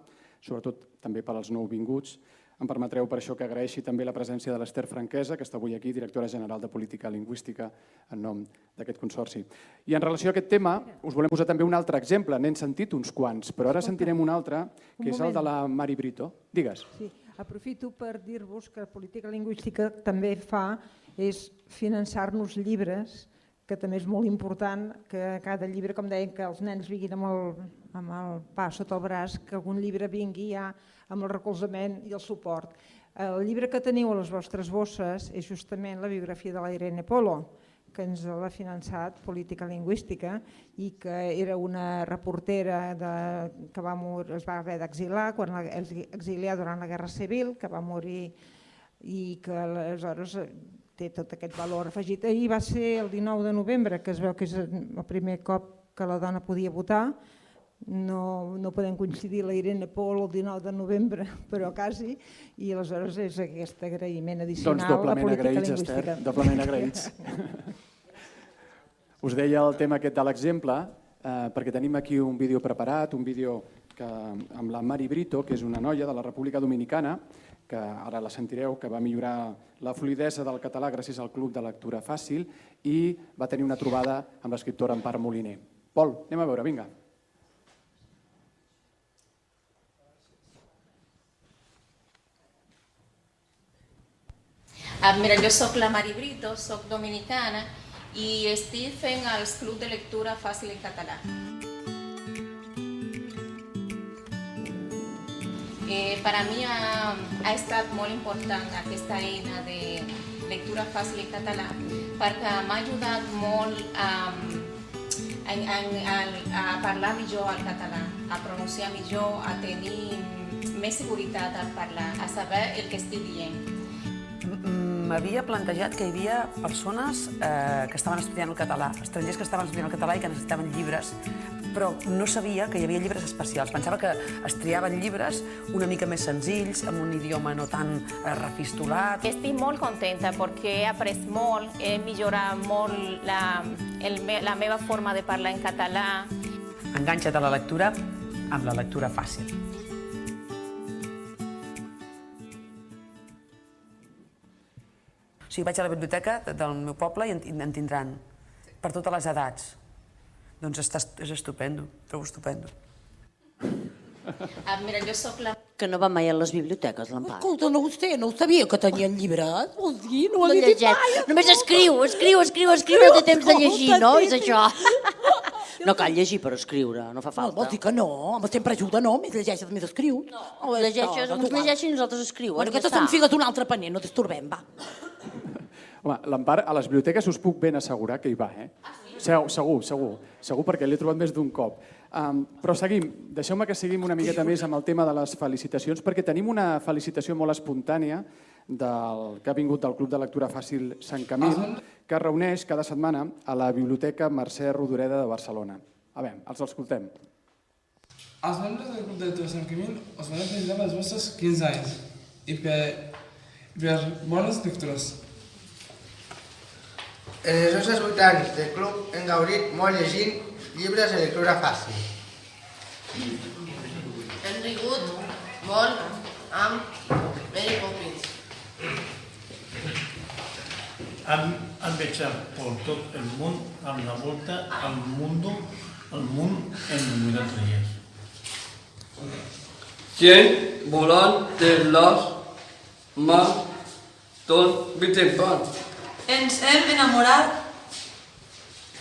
sobretot també per als nouvinguts. Em permetreu per això que agraeixi també la presència de l'Ester Franquesa, que està avui aquí, directora general de Política Lingüística, en nom d'aquest consorci. I en relació a aquest tema, us volem posar també un altre exemple. N'hem sentit uns quants, però ara sentirem un altre, que és el de la Mari Brito. Digues. Sí, aprofito per dir-vos que Política Lingüística també fa és finançar-nos llibres que també és molt important que cada llibre, com deien, que els nens vinguin amb el pa sota el braç, que algun llibre vingui ja amb el recolzament i el suport. El llibre que teniu a les vostres bosses és justament la biografia de la Irene Polo, que ens l'ha finançat Política Lingüística i que era una reportera que es va haver d'exiliar durant la Guerra Civil, que va morir i que aleshores té tot aquest valor afegit. Ahir va ser el 19 de novembre, que es veu que és el primer cop que la dona podia votar. No podem coincidir la Irene Polo el 19 de novembre, però quasi, i aleshores és aquest agraïment addicional a Política Lingüística. Esther, doblement agraïts. Us deia el tema aquest de l'exemple, perquè tenim aquí un vídeo preparat, un vídeo amb la Mari Brito, que és una noia de la República Dominicana, que ara la sentireu, que va millorar la fluïdesa del català gràcies al Club de Lectura Fàcil i va tenir una trobada amb l'escriptora Empar Moliner. Pol, anem a veure, vinga. Mira, jo soc la Mari Brito, soc dominicana i estic fent els clubs de lectura fàcil en català. Per a mi ha estat molt important aquesta eina de lectura fàcil en català perquè m'ha ajudat molt a parlar millor el català, a pronunciar millor, a tenir més seguretat al parlar, a saber el que estic dient. M'havia plantejat que hi havia persones que estaven estudiant el català, estrangers que estaven estudiant el català i que necessitaven llibres, però no sabia que hi havia llibres especials. Pensava que es triaven llibres una mica més senzills, amb un idioma no tan refistolat. Estic molt contenta perquè he après molt, he millorat molt la meva forma de parlar en català. Enganxa't a la lectura amb la lectura fàcil. O sigui, vaig a la biblioteca del meu poble i en tindran per totes les edats. Doncs és estupendo, trobo estupendo. Mira, jo soc la... Que no va mai a les biblioteques, l'Empar. Escolta, no ho sabia que tenien llibres. Vols dir? No ho havia dit mai. Només escriu, no té temps de llegir, no? És això. No cal llegir per escriure, no fa falta. Vols dir que no? Home, sempre ajuda, no? Més llegeixes, més escriu. No, uns llegeixen i nosaltres escriuen. Bueno, aquestes són figues d'un altre paner, no t'estorbem, va. Home, l'Empar, a les biblioteques us puc ben assegurar que hi va, eh? Segur, perquè l'he trobat més d'un cop. Però seguim, deixeu-me que seguim una miqueta més amb el tema de les felicitacions, perquè tenim una felicitació molt espontània que ha vingut del Club de Lectura Fàcil Sant Camil, que es reuneix cada setmana a la Biblioteca Mercè Rodoreda de Barcelona. A veure, els escoltem. Els membres del Club de Lectura Sant Camil us volem felicitar pels vostres 15 anys i per bones lectures. En els nostres 8 anys del club hem gaudit molt llegint llibres de lectura fàcil. Hem rigut molt amb Mary Poppins. Han viatjat per tot el món amb la volta al mundo, al món en 90 dies. 100 volante las Maton Wittenband. Ens hem enamorat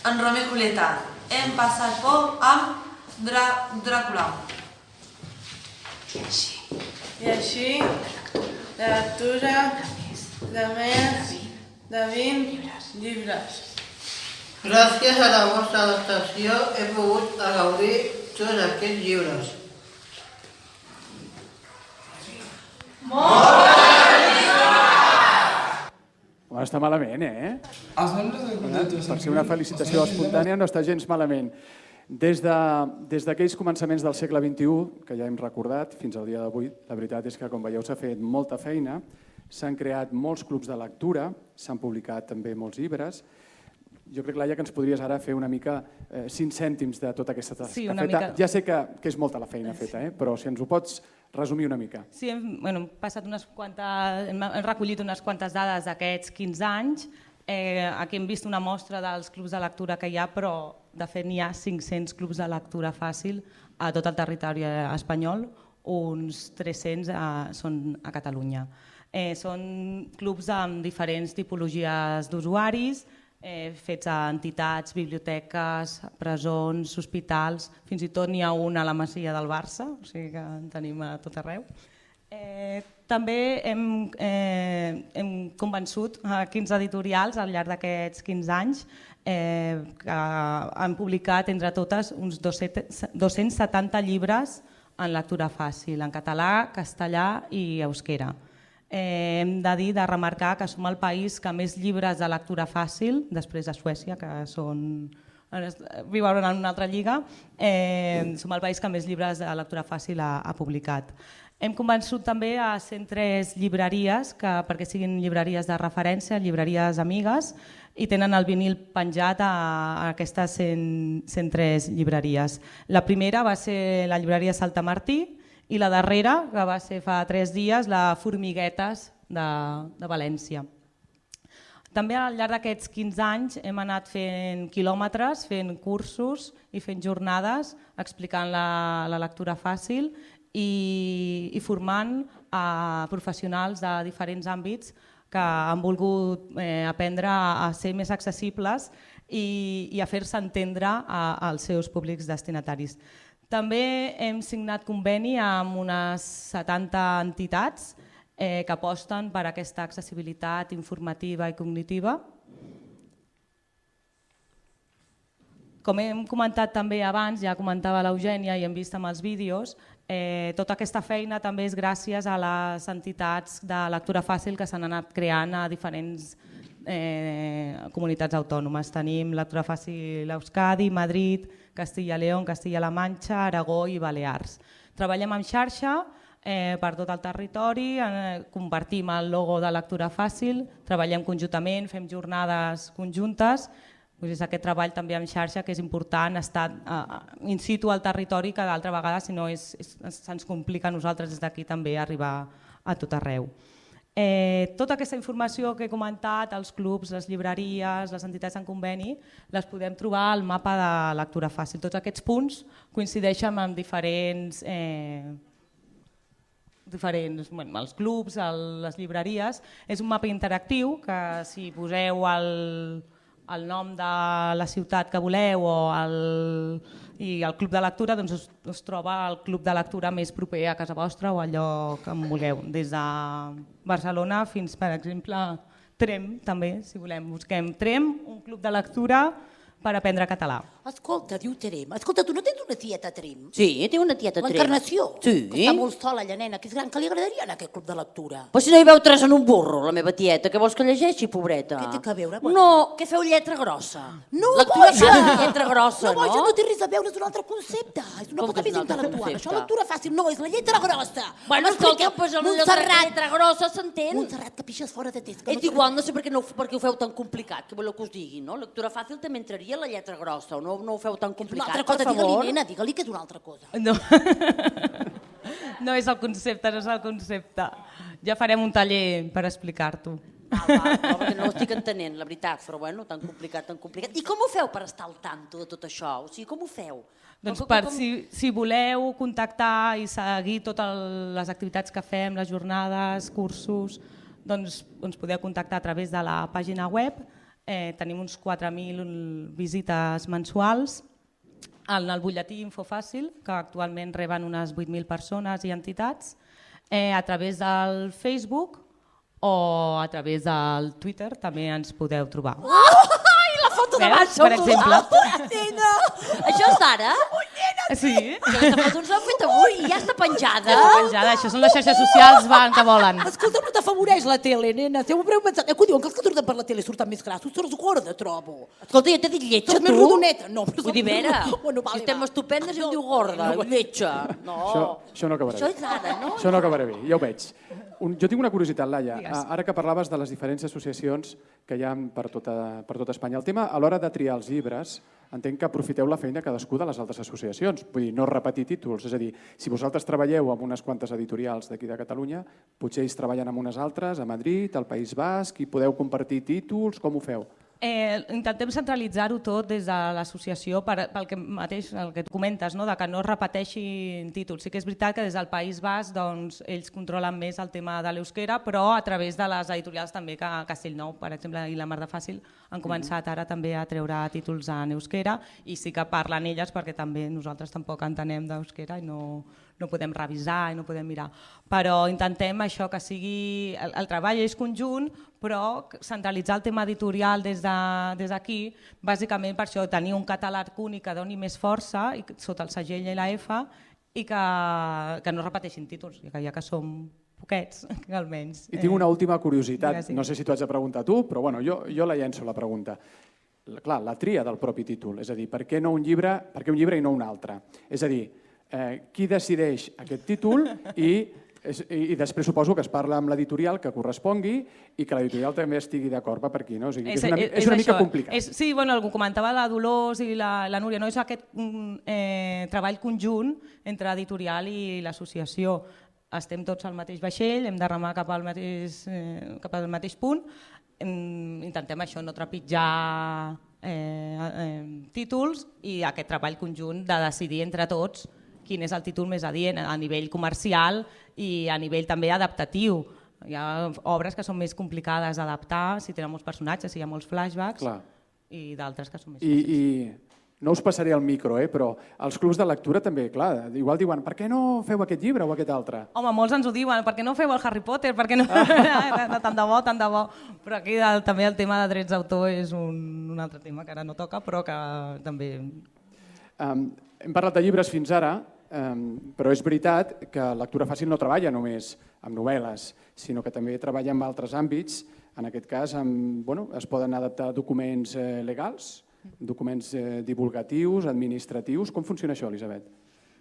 en Romeo i Julieta. Hem passat por amb Dràcula. I així, la lectura de més de 20 llibres. Gràcies a la vostra adaptació he pogut gaudir tots aquests llibres. Home, està malament, eh? Els membres del Club de Lectura Sant Per ser una felicitació espontània no està gens malament. Des d'aquells començaments del segle XXI, que ja hem recordat, fins al dia d'avui, la veritat és que, com veieu, s'ha fet molta feina, s'han creat molts clubs de lectura, s'han publicat també molts llibres. Jo crec, Laia, que ens podries ara fer una mica 5 cèntims de tota aquesta tasca feta. Ja sé que és molta la feina feta, però si ens ho pots resumir una mica. Sí, hem recollit unes quantes dades d'aquests 15 anys. Aquí hem vist una mostra dels clubs de lectura que hi ha, però de fet n'hi ha 500 clubs de lectura fàcil a tot el territori espanyol, uns 300 són a Catalunya. Són clubs amb diferents tipologies d'usuaris, fets a entitats, biblioteques, presons, hospitals, fins i tot n'hi ha un a la Masia del Barça, o sigui que en tenim a tot arreu. També hem convençut 15 editorials al llarg d'aquests 15 anys que han publicat entre totes uns 270 llibres en lectura fàcil, en català, castellà i euskera. Hem de dir, de remarcar que som el país que més llibres de lectura fàcil, després de Suècia, que viuen en una altra lliga, som el país que més llibres de lectura fàcil ha publicat. Hem convençut també a 103 llibreries perquè siguin llibreries de referència, llibreries amigues, i tenen el vinil penjat a aquestes 103 llibreries. La primera va ser la llibreria Saltamartí i la darrera, que va ser fa 3 dies, la Formiguetes de València. També al llarg d'aquests 15 anys hem anat fent quilòmetres, fent cursos i fent jornades explicant la lectura fàcil i formant a professionals de diferents àmbits que han volgut aprendre a ser més accessibles i a fer-se entendre als seus públics destinataris. També hem signat conveni amb unes 70 entitats que aposten per aquesta accessibilitat informativa i cognitiva. Com hem comentat també abans, ja comentava l'Eugènia i hem vist amb els vídeos, tota aquesta feina també és gràcies a les entitats de lectura fàcil que s'han anat creant a diferents comunitats autònomes. Tenim lectura fàcil a Euskadi, Madrid, Castilla y León, Castilla-La Manxa, Aragó i Balears. Treballem en xarxa per tot el territori, compartim el logo de lectura fàcil, treballem conjuntament, fem jornades conjuntes. És aquest treball també en xarxa que és important, estar in situ al territori, que d'altra vegada si no se'ns complica a nosaltres des d'aquí també arribar a tot arreu. Tota aquesta informació que he comentat, els clubs, les llibreries, les entitats en conveni, les podem trobar al mapa de lectura fàcil. Tots aquests punts coincideixen amb diferents els clubs, les llibreries. És un mapa interactiu que si poseu el nom de la ciutat que voleu i el club de lectura, doncs us troba el club de lectura més proper a casa vostra o al lloc que en vulgueu. Des de Barcelona fins, per exemple, Trem, també, si volem. Busquem Trem, un club de lectura per aprendre català. Escolta, diu Trem. Escolta, tu no tens una tieta Trem? Sí, té una tieta Trem. L'Encarnació? Sí. Que està molt sola, la nena, que és gran, que li agradaria anar a aquest club de lectura. Però si no hi veu 3 en un burro, la meva tieta, què vols que llegeixi, pobreta? Què té que veure? No, que feu lletra grossa. No, lectura boja! fàcil, lletra grossa, no? No té res a veure, és un altre concepte. És una cosa més intel·lectual. Això lectura fàcil no, és la lletra grossa. Bueno, escolta, pues la lletra grossa s'entén. Montserrat, que pixes fora de test. És igual, no sé per què ho feu tan complicat, què voleu que us digui, no? Lectura fàcil també entraria la lletra grossa, o no ho feu tan complicat, per favor. Digue-li, nena, digue-li que és una altra cosa. No és el concepte, no és el concepte. Ja farem un taller per explicar-t'ho. Perquè no ho estic entenent, la veritat, però bueno, tan complicat, tan complicat. I com ho feu per estar al tanto de tot això? O sigui, com ho feu? Doncs si voleu contactar i seguir totes les activitats que fem, les jornades, cursos, doncs ens podeu contactar a través de la pàgina web. Tenim uns 4.000 visites mensuals. En el butlletí Infofàcil, que actualment reben unes 8.000 persones i entitats, a través del Facebook o a través del Twitter també ens podeu trobar. Ai, la foto de baix per exemple. nena! Això és d'ara? Sí. Aquesta foto ens l'han fet avui i ja està penjada. Això són les xarxes socials que volen. Escolta, no t'afavoreix la tele, nena. Ho breu pensat. Que diuen que els que surten per la tele surten més grassos. Tu eres gorda, trobo. Escolta, ja t'he dit lletja, tu? Més rodoneta. No, vull dir, vera, si estem estupendes i em diu gorda, lletja. No. Això no acabarà bé. Això és ara, no? Això no acabarà bé, ja ho veig. Jo tinc una curiositat, Laia. Ara que parlaves de les diferents associacions que hi ha per tota Espanya, el tema a l'hora de triar els llibres, entenc que aprofiteu la feina cadascú de les altres associacions. Vull dir, no repetir títols. És a dir, si vosaltres treballeu amb unes quantes editorials d'aquí de Catalunya, potser ells treballen amb unes altres, a Madrid, al País Basc, i podeu compartir títols, com ho feu? Intentem centralitzar-ho tot des de l'associació pel que mateix el que tu comentes, no? De que no es repeteixin títols. Sí que és veritat que des del País Basc doncs, ells controlen més el tema de l'euskera, però a través de les editorials també que Castellnou, per exemple, i La Mar de Fàcil han començat ara també a treure títols en euskera i sí que parlen elles perquè també nosaltres tampoc entenem d'euskera i no podem revisar i no podem mirar. Però intentem això, que sigui... El treball és conjunt, però centralitzar el tema editorial des d'aquí, bàsicament per això, tenir un catàleg únic que doni més força sota el segell i la F i que no repeteixin títols, ja que som poquets, almenys. I tinc una última curiositat, no sé si t'ho haig de preguntar tu, però bueno, jo la llenço la pregunta. Clar, la tria del propi títol, és a dir, per què un llibre i no un altre? És a dir, qui decideix aquest títol i després suposo que es parla amb l'editorial que correspongui i que l'editorial també estigui d'acord per aquí, no? O sigui, és una mica complicat. Sí, bueno, algú comentava la Dolors i la Núria, no? És aquest treball conjunt entre editorial i l'associació. Estem tots al mateix vaixell, hem de remar cap al mateix punt, intentem això, no trepitjar títols i aquest treball conjunt de decidir entre tots quin és el títol més adient a nivell comercial i a nivell també adaptatiu. Hi ha obres que són més complicades d'adaptar si tenen molts personatges, si hi ha molts flashbacks, i d'altres que són més fàcils. I no us passaré el micro, però els clubs de lectura també, clar, igual diuen per què no feu aquest llibre o aquest altre? Home, molts ens ho diuen, per què no feu el Harry Potter, per què no... Tant de bo. Però aquí també el tema de drets d'autor és un altre tema que ara no toca, però que també... Hem parlat de llibres fins ara, però és veritat que Lectura Fàcil no treballa només amb novel·les, sinó que també treballa en altres àmbits. En aquest cas, es poden adaptar documents legals, documents divulgatius, administratius. Com funciona això, Elisabet?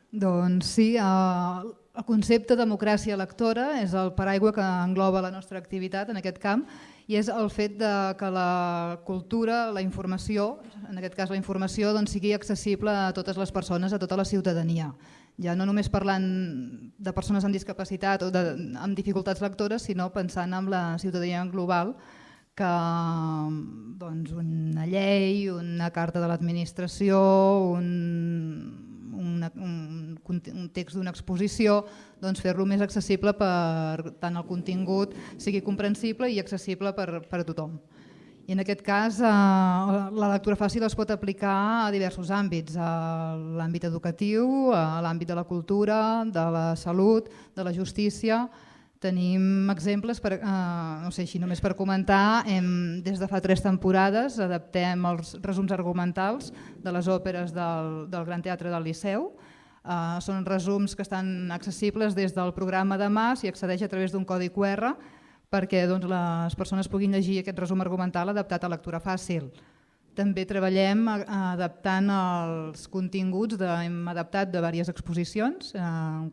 Doncs sí, el concepte democràcia lectora és el paraigua que engloba la nostra activitat en aquest camp i és el fet que la cultura, la informació, en aquest cas la informació, sigui accessible a totes les persones, a tota la ciutadania. Ja no només parlant de persones amb discapacitat o amb dificultats lectores, sinó pensant en la ciutadania global, que una llei, una carta de l'administració, un text d'una exposició, fer-lo més accessible per tant el contingut sigui comprensible i accessible per a tothom. I en aquest cas la lectura fàcil es pot aplicar a diversos àmbits, a l'àmbit educatiu, a l'àmbit de la cultura, de la salut, de la justícia. Tenim exemples, no sé, així només per comentar, des de fa 3 temporades adaptem els resums argumentals de les òperes del Gran Teatre del Liceu. Són resums que estan accessibles des del programa de Mas i accedeix a través d'un codi QR perquè les persones puguin llegir aquest resum argumental adaptat a lectura fàcil. També treballem adaptant els continguts, hem adaptat de diverses exposicions,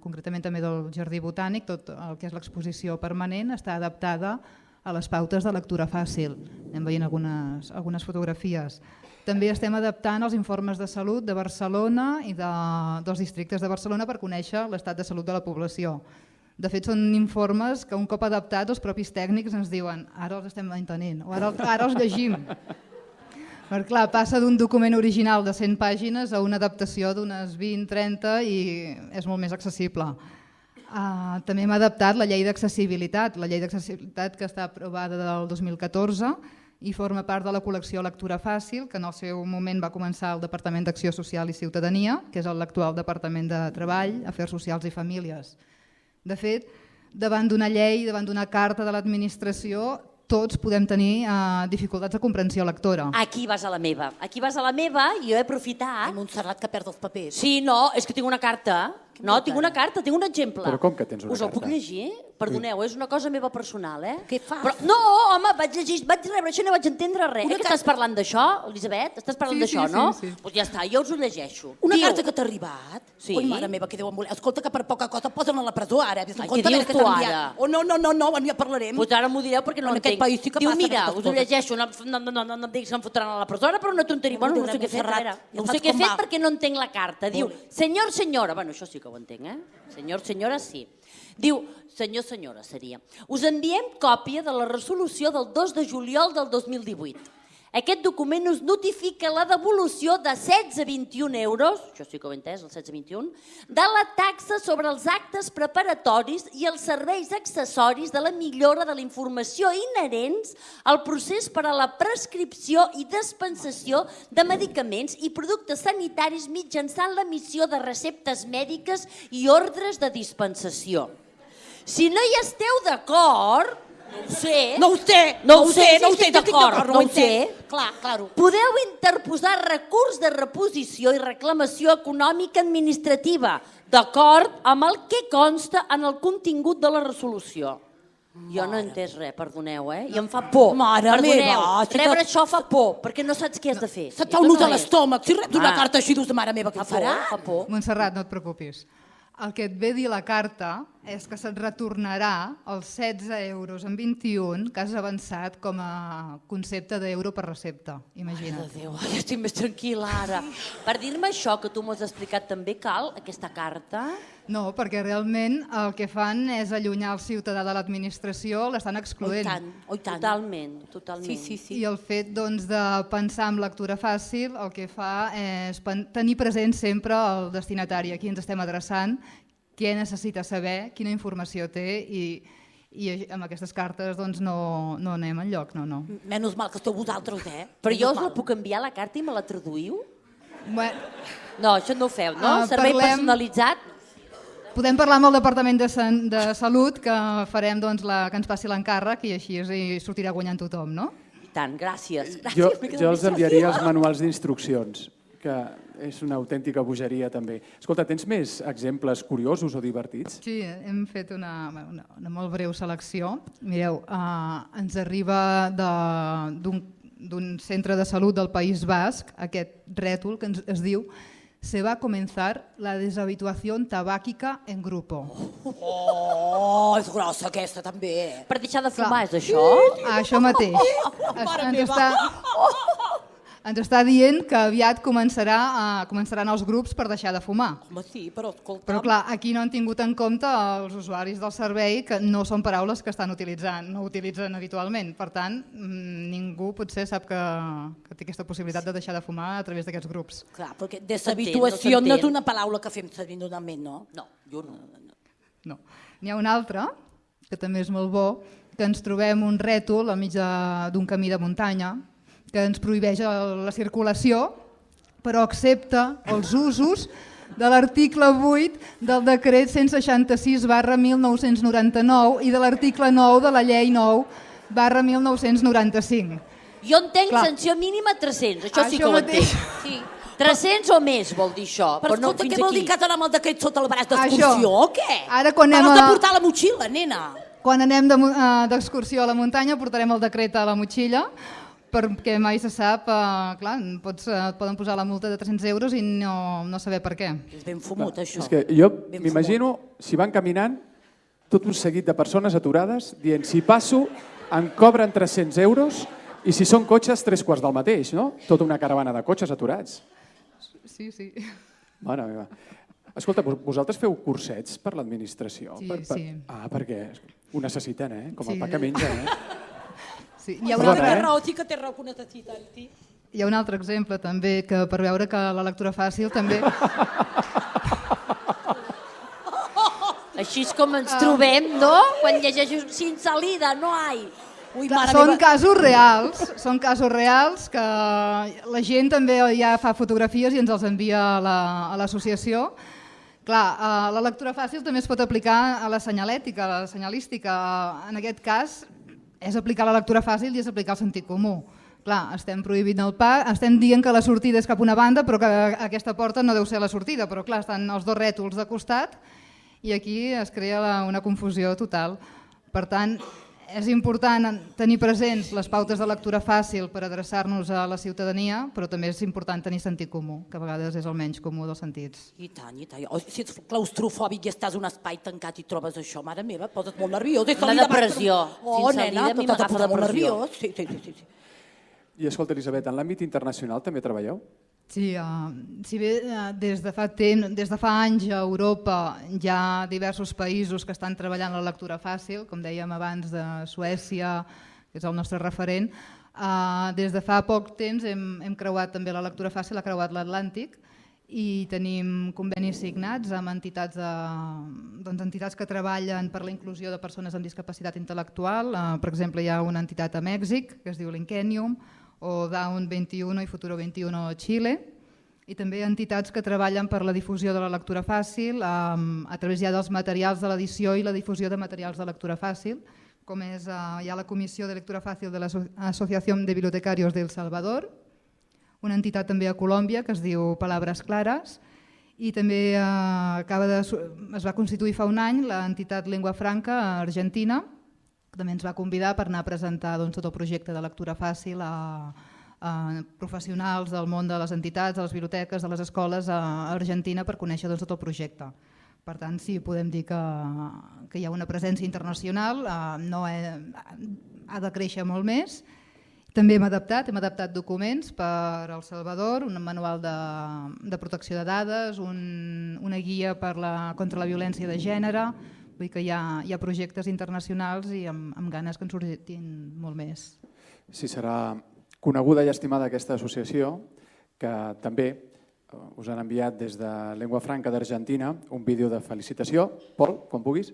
concretament també del Jardí Botànic, tot el que és l'exposició permanent està adaptada a les pautes de lectura fàcil. Anem veient algunes fotografies. També estem adaptant els informes de salut de Barcelona i dels districtes de Barcelona per conèixer l'estat de salut de la població. De fet, són informes que un cop adaptats els propis tècnics ens diuen ara els estem entenent o ara els llegim. Perquè clar, passa d'un document original de 100 pàgines a una adaptació d'unes 20-30 i és molt més accessible. També hem adaptat la llei d'accessibilitat, que està aprovada del 2014 i forma part de la col·lecció Lectura Fàcil, que en el seu moment va començar el Departament d'Acció Social i Ciutadania, que és l'actual Departament de Treball, Afers Socials i Famílies. De fet, davant d'una llei, davant d'una carta de l'administració, tots podem tenir dificultats de comprensió lectora. Aquí vas a la meva. Aquí vas a la meva i jo he aprofitat... Ai, Montserrat, que perdo els papers. Sí, no, és que tinc una carta. No, tinc una carta, tinc un exemple. Però com que tens una carta? Us el puc llegir? Perdoneu, és una cosa meva personal, Què fas? Però, no, home, vaig rebre això i no vaig entendre res. Que estàs parlant d'això, Elisabet? Estàs parlant d'això, no? Sí. Doncs ja està, jo us ho llegeixo. Una carta que t'ha arribat? Sí. Ui, mare meva, que deu voler. Escolta, que per poca cosa posen a la presó ara. Què dius tu ara? Oh, no, ja parlarem. Doncs ara m'ho direu perquè no entenc. En aquest país sí que passa aquestes coses. Diu, mira, us ho llegeixo, no em diguis que em fotran a la presó, però una tonteria. Bueno, no sé què he fet, ara. No sé què he fet perquè no entenc la carta. Diu, senyor, senyora, bueno, això sí que ho entenc, Senyor, senyora, sí. Diu, senyor, senyora, seria. Us enviem còpia de la resolució del 2 de juliol del 2018. Aquest document us notifica la devolució de 16,21 euros, això sí que ho he entès, el 16,21, de la taxa sobre els actes preparatoris i els serveis accessoris de la millora de la informació inherents al procés per a la prescripció i dispensació de medicaments i productes sanitaris mitjançant l'emissió de receptes mèdiques i ordres de dispensació. Si no hi esteu d'acord, no ho sé, podeu interposar recurs de reposició i reclamació econòmica administrativa, d'acord amb el que consta en el contingut de la resolució. Jo no he entès res, perdoneu, i em fa por. Perdoneu, rebre això fa por, perquè no saps què has de fer. Se't fa un nus a l'estómac, si reps una carta així dius de mare meva, què farà? Fa por. Montserrat, no et preocupis. El que et ve dir la carta és que se't retornarà els 16,21 euros que has avançat com a concepte d'euro per recepta, imagina't. Mare de Déu, ja estic més tranquil·la ara. Per dir-me això que tu m'ho has explicat també, cal aquesta carta? No, perquè realment el que fan és allunyar el ciutadà de l'administració, l'estan excloent. Oh, i tant. Totalment. I el fet de pensar en lectura fàcil el que fa és tenir present sempre el destinatari, a qui ens estem adreçant, què necessita saber, quina informació té i amb aquestes cartes no anem enlloc, no. Menys mal que esteu vosaltres, Però jo us la puc enviar la carta i me la traduïu? No, això no ho feu, no? Servei personalitzat? Podem parlar amb el Departament de Salut, que farem que ens passi l'encàrrec i així sortirà guanyant tothom, no? I tant, gràcies. Jo els enviaria els manuals d'instruccions, que és una autèntica bogeria també. Escolta, tens més exemples curiosos o divertits? Sí, hem fet una molt breu selecció. Mireu, ens arriba d'un centre de salut del País Basc aquest rètol que es diu «Se va a comenzar la deshabituación tabàquica en grupo». Oh, és grossa aquesta també. Per deixar de fumar, és això? Això mateix. Ens està dient que aviat començaran els grups per deixar de fumar. Home, sí, però escolta'm... Però clar, aquí no han tingut en compte els usuaris del servei, que no són paraules que estan utilitzant, no utilitzen habitualment. Per tant, ningú potser sap que té aquesta possibilitat de deixar de fumar a través d'aquests grups. Clar, perquè deshabituació no és una paraula que fem servir normalment, no? No, jo no. No. N'hi ha un altre, que també és molt bo, que ens trobem un rètol al mig d'un camí de muntanya, que ens prohibeix la circulació, però accepta els usos de l'article 8 del decret 166/1999 i de l'article 9 de la llei 9/1995. Jo entenc sanció mínima 300, això sí que ho entenc. 300 o més vol dir això. Però escolta, què vol dir que has d'anar amb el decret sota el braç d'excursió o què? Ara quan anem de portar la motxilla, nena. Quan anem d'excursió a la muntanya portarem el decret a la motxilla, perquè mai se sap, clar, et poden posar la multa de 300 euros i no saber per què. És ben fumut, això. És que jo m'imagino, si van caminant, tot un seguit de persones aturades dient, si passo, em cobren 300 euros i si són cotxes, 3/4 del mateix, no? Tota una caravana de cotxes aturats. Sí. Mare meva. Escolta, vosaltres feu cursets per l'administració? Sí. Perquè ho necessiten, com el pa que menja, Sí, sí que té raó que ho necessiten. Hi ha un altre exemple també, que per veure que la lectura fàcil també... Així és com ens trobem, no? Quan llegeixo sin salida, no hay. Són casos reals que la gent també ja fa fotografies i ens els envia a l'associació. Clar, la lectura fàcil també es pot aplicar a la senyalètica, a la senyalística. En aquest cas és aplicar la lectura fàcil i és aplicar el sentit comú. Clar, estem prohibint el pas, estem dient que la sortida és cap a una banda, però que aquesta porta no deu ser la sortida, però clar, estan els dos rètols de costat i aquí es crea una confusió total. Per tant, és important tenir presents les pautes de lectura fàcil per adreçar-nos a la ciutadania, però també és important tenir sentit comú, que a vegades és el menys comú dels sentits. I tant. Si ets claustrofòbic i estàs en un espai tancat i trobes això, mare meva, et poses molt nerviós. Una depressió. Oh, nena, tot t'ha posat molt nerviós. Sí. I escolta, Elisabet, en l'àmbit internacional també treballeu? Sí, si bé des de fa anys a Europa hi ha diversos països que estan treballant la lectura fàcil, com dèiem abans de Suècia, que és el nostre referent, Des de fa poc temps hem creuat també la lectura fàcil, ha creuat l'Atlàntic i tenim convenis signats amb entitats que treballen per la inclusió de persones amb discapacitat intel·lectual. Per exemple, hi ha una entitat a Mèxic que es diu Linkenium, o Down 21 i Futuro 21 a Xile, i també entitats que treballen per la difusió de la lectura fàcil a través ja dels materials de l'edició i la difusió de materials de lectura fàcil, com és hi ha la Comissió de Lectura Fàcil de l'Associació de Bibliotecarios de El Salvador, una entitat també a Colòmbia que es diu Palabras Claras, i també es va constituir fa un any l'entitat Lengua Franca a Argentina, que també ens va convidar per anar a presentar tot el projecte de lectura fàcil a professionals del món de les entitats, de les biblioteques, de les escoles a Argentina per conèixer tot el projecte. Per tant, sí, podem dir que hi ha una presència internacional, ha de créixer molt més. També hem adaptat documents per El Salvador, un manual de protecció de dades, una guia contra la violència de gènere. Vull dir que hi ha projectes internacionals i amb ganes que en surtin molt més. Sí, serà coneguda i estimada aquesta associació, que també us han enviat des de Lengua Franca d'Argentina un vídeo de felicitació. Pol, quan puguis.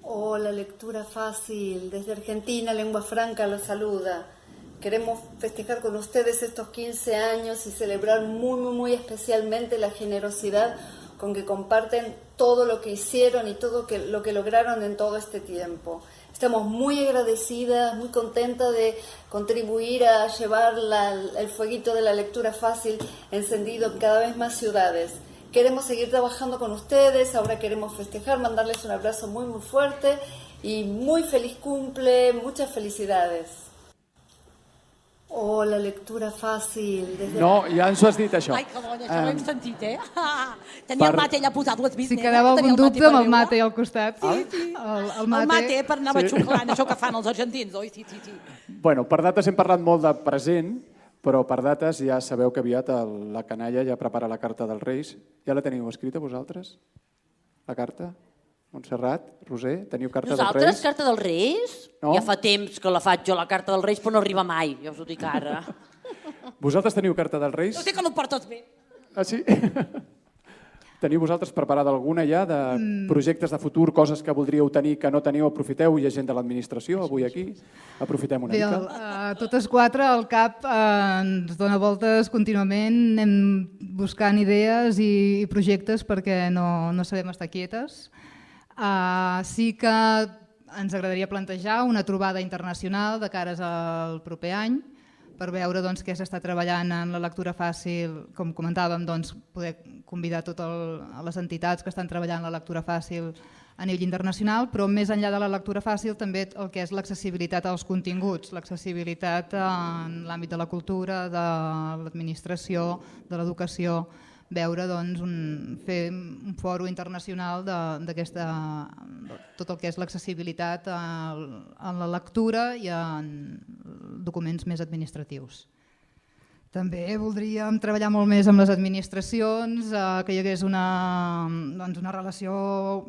Hola, Lectura Fácil. Desde Argentina, Lengua Franca los saluda. Queremos festejar con ustedes estos 15 años y celebrar muy especialmente la generosidad con que comparten todo lo que hicieron y todo lo que lograron en todo este tiempo. Estamos muy agradecidas, muy contentas de contribuir a llevar el fueguito de la lectura fácil encendido en cada vez más ciudades. Queremos seguir trabajando con ustedes, ahora queremos festejar, mandarles un abrazo muy fuerte y muy feliz cumple, muchas felicidades. Hola, Lectura Fàcil. No, ja ens ho has dit, això. Ai, que bona, això ho hem sentit, Tenia el mate allà posat, ho has vist? Si quedava algun dubte amb el mate al costat. Sí. El mate per anar xuclant, això que fan els argentins, oi? Sí. Bueno, per dates hem parlat molt de present, però per dates ja sabeu que aviat la canalla ja prepara la carta dels Reis. Ja la teniu escrita vosaltres? La carta? Montserrat, Roser, teniu carta dels Reis? Nosaltres, carta dels Reis? No? Ja fa temps que la faig jo, la carta dels Reis, però no arriba mai, ja us ho dic ara. Vosaltres teniu carta dels Reis? No sé que no portes bé. Ah, sí? Teniu vosaltres preparada alguna ja de projectes de futur, coses que voldríeu tenir que no teniu, aprofiteu, hi ha gent de l'administració avui aquí, aprofitem una mica. Totes quatre, el cap ens dona voltes contínuament, anem buscant idees i projectes perquè no sabem estar quietes. Sí que ens agradaria plantejar una trobada internacional de cares al proper any per veure què s'està treballant en la lectura fàcil, com comentàvem, poder convidar totes les entitats que estan treballant en la lectura fàcil a nivell internacional, però més enllà de la lectura fàcil també el que és l'accessibilitat als continguts, l'accessibilitat en l'àmbit de la cultura, de l'administració, de l'educació, veure, fer un fòrum internacional d'aquesta, tot el que és l'accessibilitat en la lectura i en documents més administratius. També voldríem treballar molt més amb les administracions, que hi hagués una relació,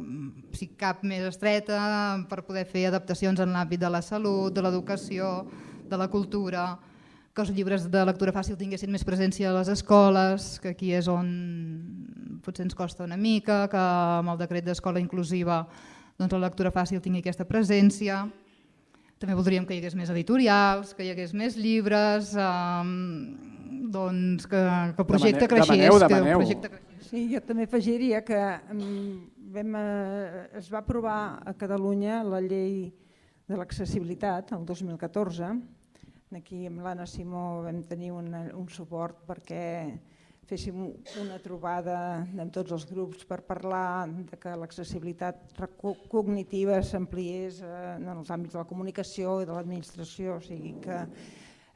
si cap, més estreta per poder fer adaptacions en l'àmbit de la salut, de l'educació, de la cultura, que els llibres de lectura fàcil tinguessin més presència a les escoles, que aquí és on potser ens costa una mica, que amb el decret d'escola inclusiva la lectura fàcil tingui aquesta presència. També voldríem que hi hagués més editorials, que hi hagués més llibres, que el projecte creixés. Sí, jo també afegiria que es va aprovar a Catalunya la llei de l'accessibilitat el 2014. Aquí amb l'Anna Simó vam tenir un suport perquè féssim una trobada amb tots els grups per parlar que l'accessibilitat cognitiva s'ampliés en els àmbits de la comunicació i de l'administració. O sigui que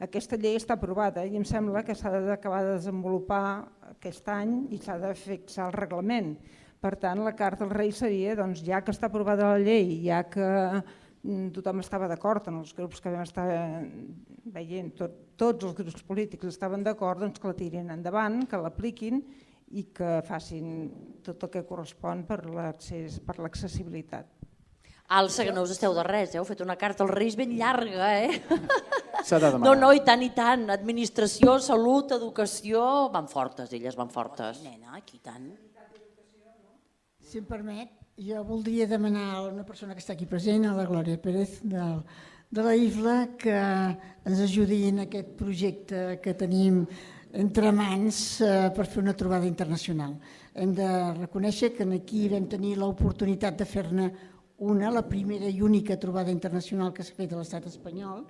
aquesta llei està aprovada i em sembla que s'ha d'acabar de desenvolupar aquest any i s'ha de fixar el reglament. Per tant, la carta als Reis seria, ja que està aprovada la llei, ja que tothom estava d'acord, en els grups que vam estar veient, tots els grups polítics estaven d'acord, que la tirin endavant, que l'apliquin i que facin tot el que correspon per l'accessibilitat. Alça, que no us esteu de res, heu fet una carta als Reis ben llarga, S'ha de demanar. No, i tant. Administració, salut, educació... Van fortes, elles van fortes. Nena, aquí tant. Si em permet, jo voldria demanar a una persona que està aquí present, a la Glòria Pérez, de la IFLA, que ens ajudi en aquest projecte que tenim entre mans per fer una trobada internacional. Hem de reconèixer que aquí vam tenir l'oportunitat de fer-ne la primera i única trobada internacional que s'ha fet a l'estat espanyol,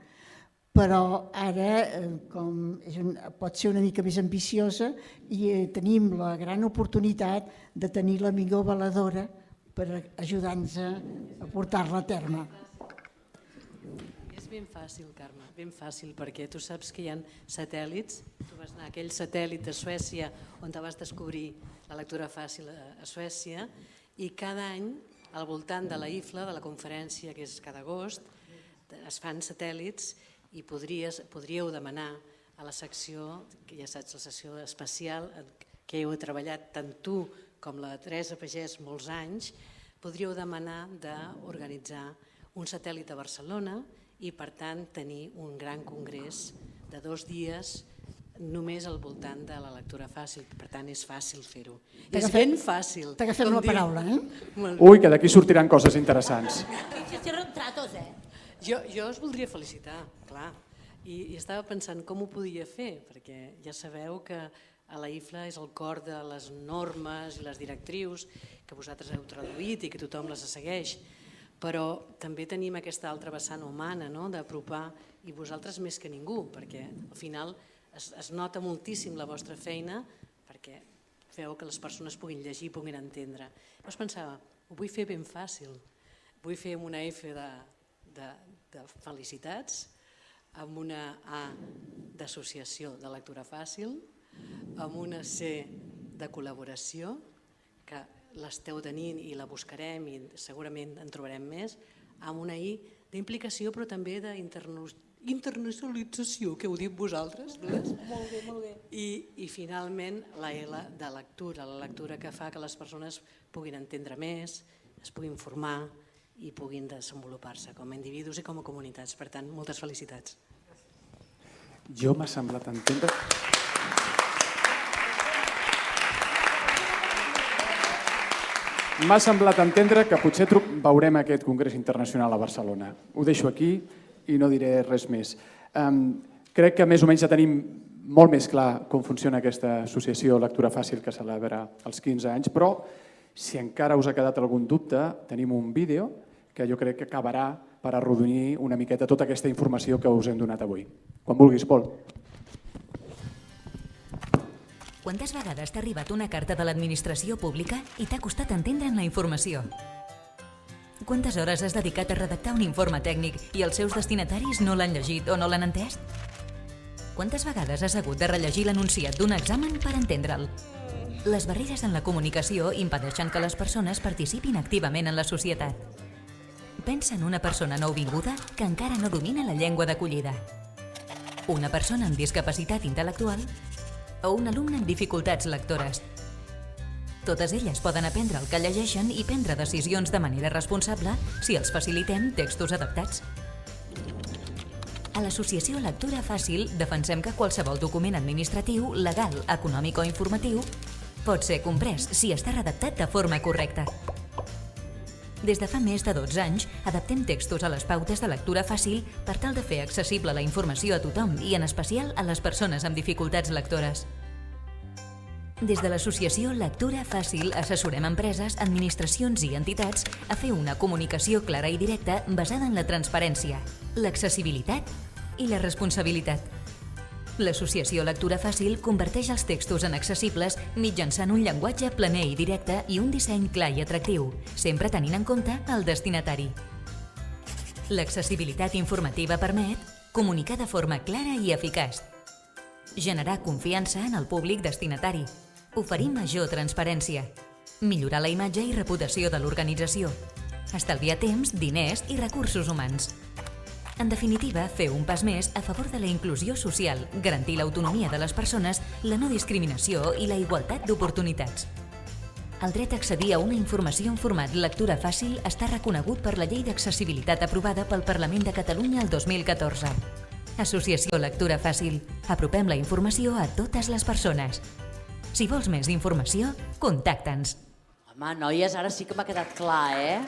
però ara pot ser una mica més ambiciosa i tenim la gran oportunitat de tenir la millor avaladora per ajudar-nos a portar-la a terme. És ben fàcil, Carme, ben fàcil, perquè tu saps que hi ha satèl·lits. Tu vas anar a aquell satèl·lit de Suècia on te vas descobrir la lectura fàcil a Suècia i cada any al voltant de la IFLA, de la conferència que és cada agost, es fan satèl·lits i podríeu demanar a la secció, que ja saps, la secció especial, que heu treballat tant tu com la Teresa Pagès molts anys, podríeu demanar d'organitzar un satèl·lit a Barcelona i, per tant, tenir un gran congrés de 2 dies només al voltant de la lectura fàcil. Per tant, és fàcil fer-ho. És ben fàcil. T'agafem la paraula, Ui, que d'aquí sortiran coses interessants. Jo us voldria felicitar, clar. I estava pensant com ho podia fer, perquè ja sabeu que a la IFLA és el cor de les normes i les directrius que vosaltres heu traduït i que tothom les segueix. Però també tenim aquesta altra vessant humana, d'apropar, i vosaltres més que ningú, perquè al final es nota moltíssim la vostra feina perquè feu que les persones puguin llegir i puguin entendre. Llavors pensava, ho vull fer ben fàcil. Vull fer amb una F de felicitats, amb una A d'associació de lectura fàcil, amb una C de col·laboració, que l'esteu tenint i la buscarem i segurament en trobarem més, amb una I d'implicació però també d'internacionalització, que heu dit vosaltres. Molt bé, molt bé. I finalment la L de lectura, la lectura que fa que les persones puguin entendre més, es puguin formar i puguin desenvolupar-se com a individus i com a comunitats. Per tant, moltes felicitats. Jo m'ha semblat entendre... M'ha semblat entendre que potser veurem aquest Congrés Internacional a Barcelona. Ho deixo aquí i no diré res més. Crec que més o menys ja tenim molt més clar com funciona aquesta associació Lectura Fàcil que celebra els 15 anys, però si encara us ha quedat algun dubte, tenim un vídeo que jo crec que acabarà per arrodonir una miqueta tota aquesta informació que us hem donat avui. Quan vulguis, Pol. Quantes vegades t'ha arribat una carta de l'administració pública i t'ha costat entendre'n la informació? Quantes hores has dedicat a redactar un informe tècnic i els seus destinataris no l'han llegit o no l'han entès? Quantes vegades has hagut de rellegir l'anunciat d'un examen per entendre'l? Les barreres en la comunicació impedeixen que les persones participin activament en la societat. Pensa en una persona nouvinguda que encara no domina la llengua d'acollida. Una persona amb discapacitat intel·lectual o un alumne amb dificultats lectores. Totes elles poden aprendre el que llegeixen i prendre decisions de manera responsable si els facilitem textos adaptats. A l'associació Lectura Fàcil defensem que qualsevol document administratiu, legal, econòmic o informatiu pot ser comprès si està redactat de forma correcta. Des de fa més de 12 anys, adaptem textos a les pautes de lectura fàcil per tal de fer accessible la informació a tothom i en especial a les persones amb dificultats lectores. Des de l'associació Lectura Fàcil assessorem empreses, administracions i entitats a fer una comunicació clara i directa basada en la transparència, l'accessibilitat i la responsabilitat. L'associació Lectura Fàcil converteix els textos en accessibles mitjançant un llenguatge planer i directe i un disseny clar i atractiu, sempre tenint en compte el destinatari. L'accessibilitat informativa permet comunicar de forma clara i eficaç, generar confiança en el públic destinatari, oferir major transparència, millorar la imatge i reputació de l'organització, estalviar temps, diners i recursos humans. En definitiva, fer un pas més a favor de la inclusió social, garantir l'autonomia de les persones, la no discriminació i la igualtat d'oportunitats. El dret a accedir a una informació en format lectura fàcil està reconegut per la Llei d'Accessibilitat aprovada pel Parlament de Catalunya el 2014. Associació Lectura Fàcil. Apropem la informació a totes les persones. Si vols més informació, contacta'ns. Home, noies, ara sí que m'ha quedat clar,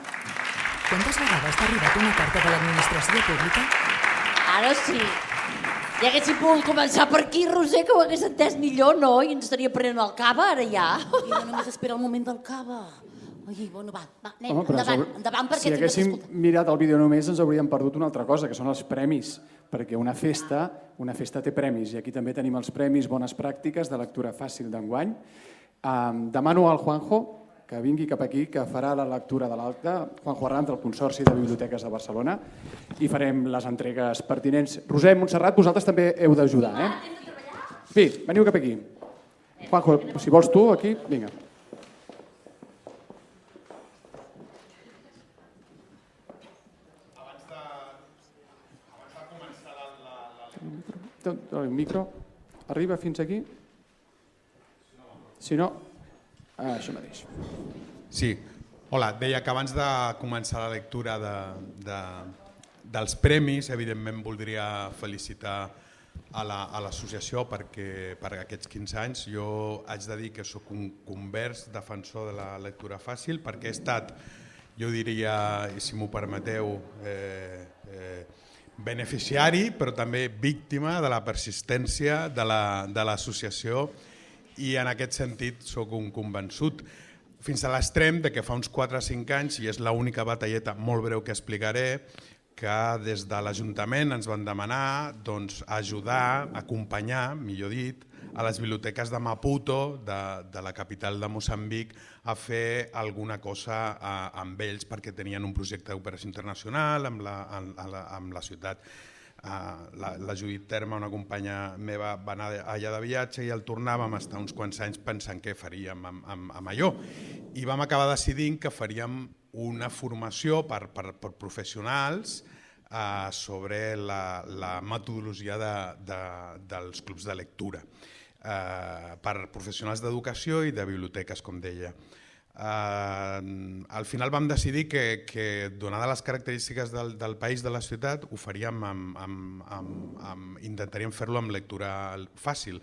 Quantes vegades t'ha arribat una carta de l'administració pública? Ara sí. Ja haguéssim pogut començar per aquí, Roser, que ho hagués entès millor, no? I ens estaria prenent el cava, ara ja. Mira, només espera el moment del cava. Ai, bueno, va, anem, Home, però endavant, perquè si tinc haguéssim d'escoltar. mirat el vídeo només ens hauríem perdut una altra cosa, que són els premis, perquè una festa té premis, i aquí també tenim els premis Bones Pràctiques de lectura fàcil d'enguany. Demano al Juanjo que vingui cap aquí, que farà la lectura de l'acte, Juanjo Arranz, del Consorci de Biblioteques de Barcelona, i farem les entregues pertinents. Roser, Montserrat, vosaltres també heu d'ajudar, Sí, veniu cap aquí. Juanjo, si vols tu, aquí, vinga. El micro arriba fins aquí? Si no, això mateix. Sí, hola, deia que abans de començar la lectura dels premis, evidentment voldria felicitar a l'associació perquè per aquests 15 anys jo haig de dir que sóc un convers defensor de la lectura fàcil perquè he estat, jo diria, si m'ho permeteu, beneficiari però també víctima de la persistència de l'associació i en aquest sentit sóc un convençut. Fins a l'extrem de que fa uns 4 o 5 anys, i és l'única batalleta molt breu que explicaré, que des de l'Ajuntament ens van demanar ajudar, acompanyar, millor dit, a les biblioteques de Maputo, de la capital de Moçambic, a fer alguna cosa amb ells perquè tenien un projecte d'operació internacional amb la ciutat. La Judit Terma, una companya meva, va anar allà de viatge i al tornar vam estar uns quants anys pensant què faríem amb allò. I vam acabar decidint que faríem una formació per professionals sobre la metodologia dels clubs de lectura, per professionals d'educació i de biblioteques, com deia. Al final vam decidir que donades les característiques del país, de la ciutat, ho faríem intentaríem fer-lo amb lectura fàcil.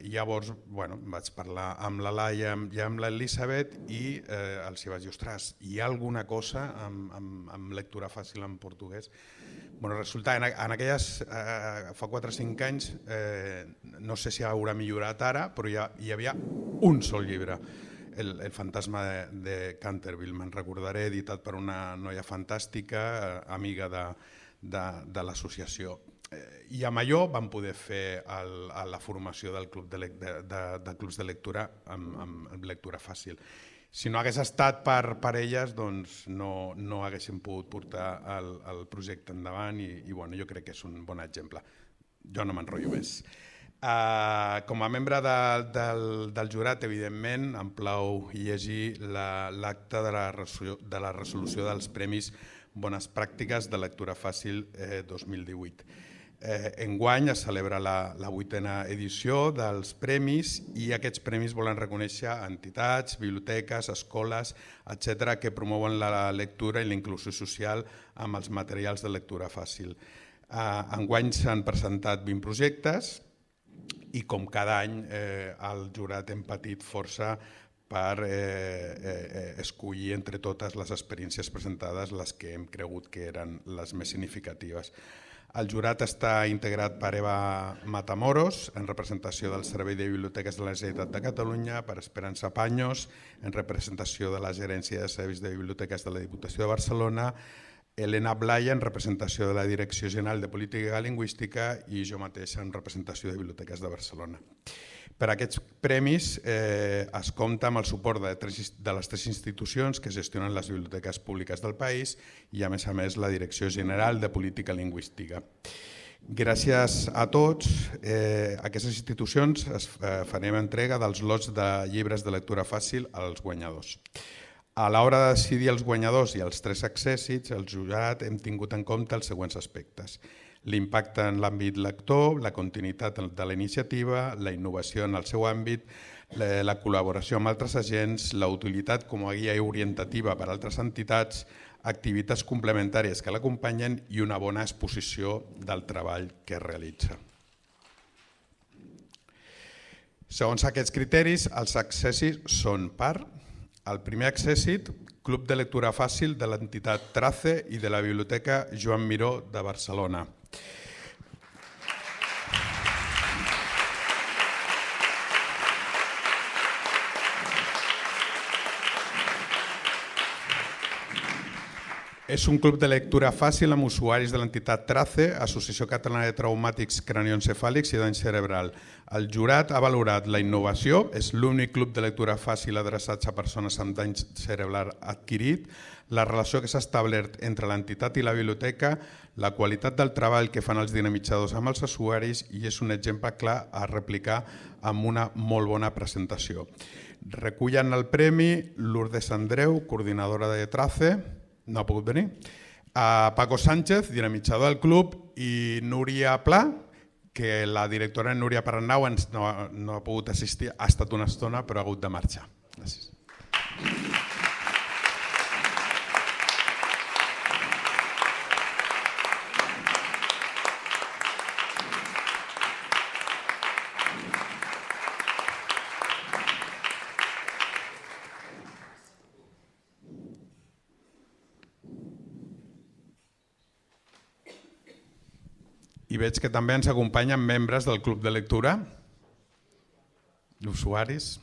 Llavors vaig parlar amb la Laia i amb l'Elisabet i els vaig dir, ostres, hi ha alguna cosa amb lectura fàcil en portuguès? Resulta, en aquelles, fa 4 o 5 anys, no sé si haurà millorat ara, però hi havia un sol llibre, El fantasma de Canterville, me'n recordaré, editat per una noia fantàstica, amiga de l'associació. I amb allò vam poder fer la formació del club de clubs de lectura amb lectura fàcil. Si no hagués estat per elles, doncs no haguéssim pogut portar el projecte endavant i jo crec que és un bon exemple. Jo no m'enrotllo més. Com a membre del jurat, evidentment, em plau llegir l'acte de la resolució dels Premis Bones Pràctiques de Lectura Fàcil 2018. Enguany es celebra la 8a edició dels premis i aquests premis volen reconèixer entitats, biblioteques, escoles, etc., que promouen la lectura i la inclusió social amb els materials de lectura fàcil. Enguany s'han presentat 20 projectes i com cada any el jurat hem patit força per escollir entre totes les experiències presentades les que hem cregut que eren les més significatives. El jurat està integrat per Eva Matamoros, en representació del Servei de Biblioteques de la Generalitat de Catalunya, per Esperança Paños, en representació de la Gerència de Serveis de Biblioteques de la Diputació de Barcelona, Elena Blaya, en representació de la Direcció General de Política Lingüística i jo mateix en representació de Biblioteques de Barcelona. Per aquests premis es compta amb el suport de les 3 institucions que gestionen les biblioteques públiques del país i a més la Direcció General de Política Lingüística. Gràcies a tots, aquestes institucions farem entrega dels lots de llibres de lectura fàcil als guanyadors. A l'hora de decidir els guanyadors i els 3 accèssits, el jurat hem tingut en compte els següents aspectes. L'impacte en l'àmbit lector, la continuïtat de la iniciativa, la innovació en el seu àmbit, la col·laboració amb altres agents, la utilitat com a guia orientativa per a altres entitats, activitats complementàries que l'acompanyen i una bona exposició del treball que realitza. Segons aquests criteris, els accèssits són per el primer accèssit, Club de Lectura Fàcil de l'entitat Trace i de la Biblioteca Joan Miró de Barcelona. És un club de lectura fàcil amb usuaris de l'entitat Trace, Associació Catalana de Traumàtics Cranioencefàlics i Dany Cerebral. El jurat ha valorat la innovació, és l'únic club de lectura fàcil adreçat a persones amb dany cerebral adquirit, la relació que s'ha establert entre l'entitat i la biblioteca, la qualitat del treball que fan els dinamitzadors amb els usuaris i és un exemple clar a replicar amb una molt bona presentació. Recullen el premi Lourdes Andreu, coordinadora de Trace, no ha pogut venir, Paco Sánchez, dinamitzador del club, i Núria Pla, que la directora Núria Paranau no ha pogut assistir, ha estat una estona però ha hagut de marxar. Gràcies. I veig que també ens acompanyen membres del Club de Lectura, usuaris.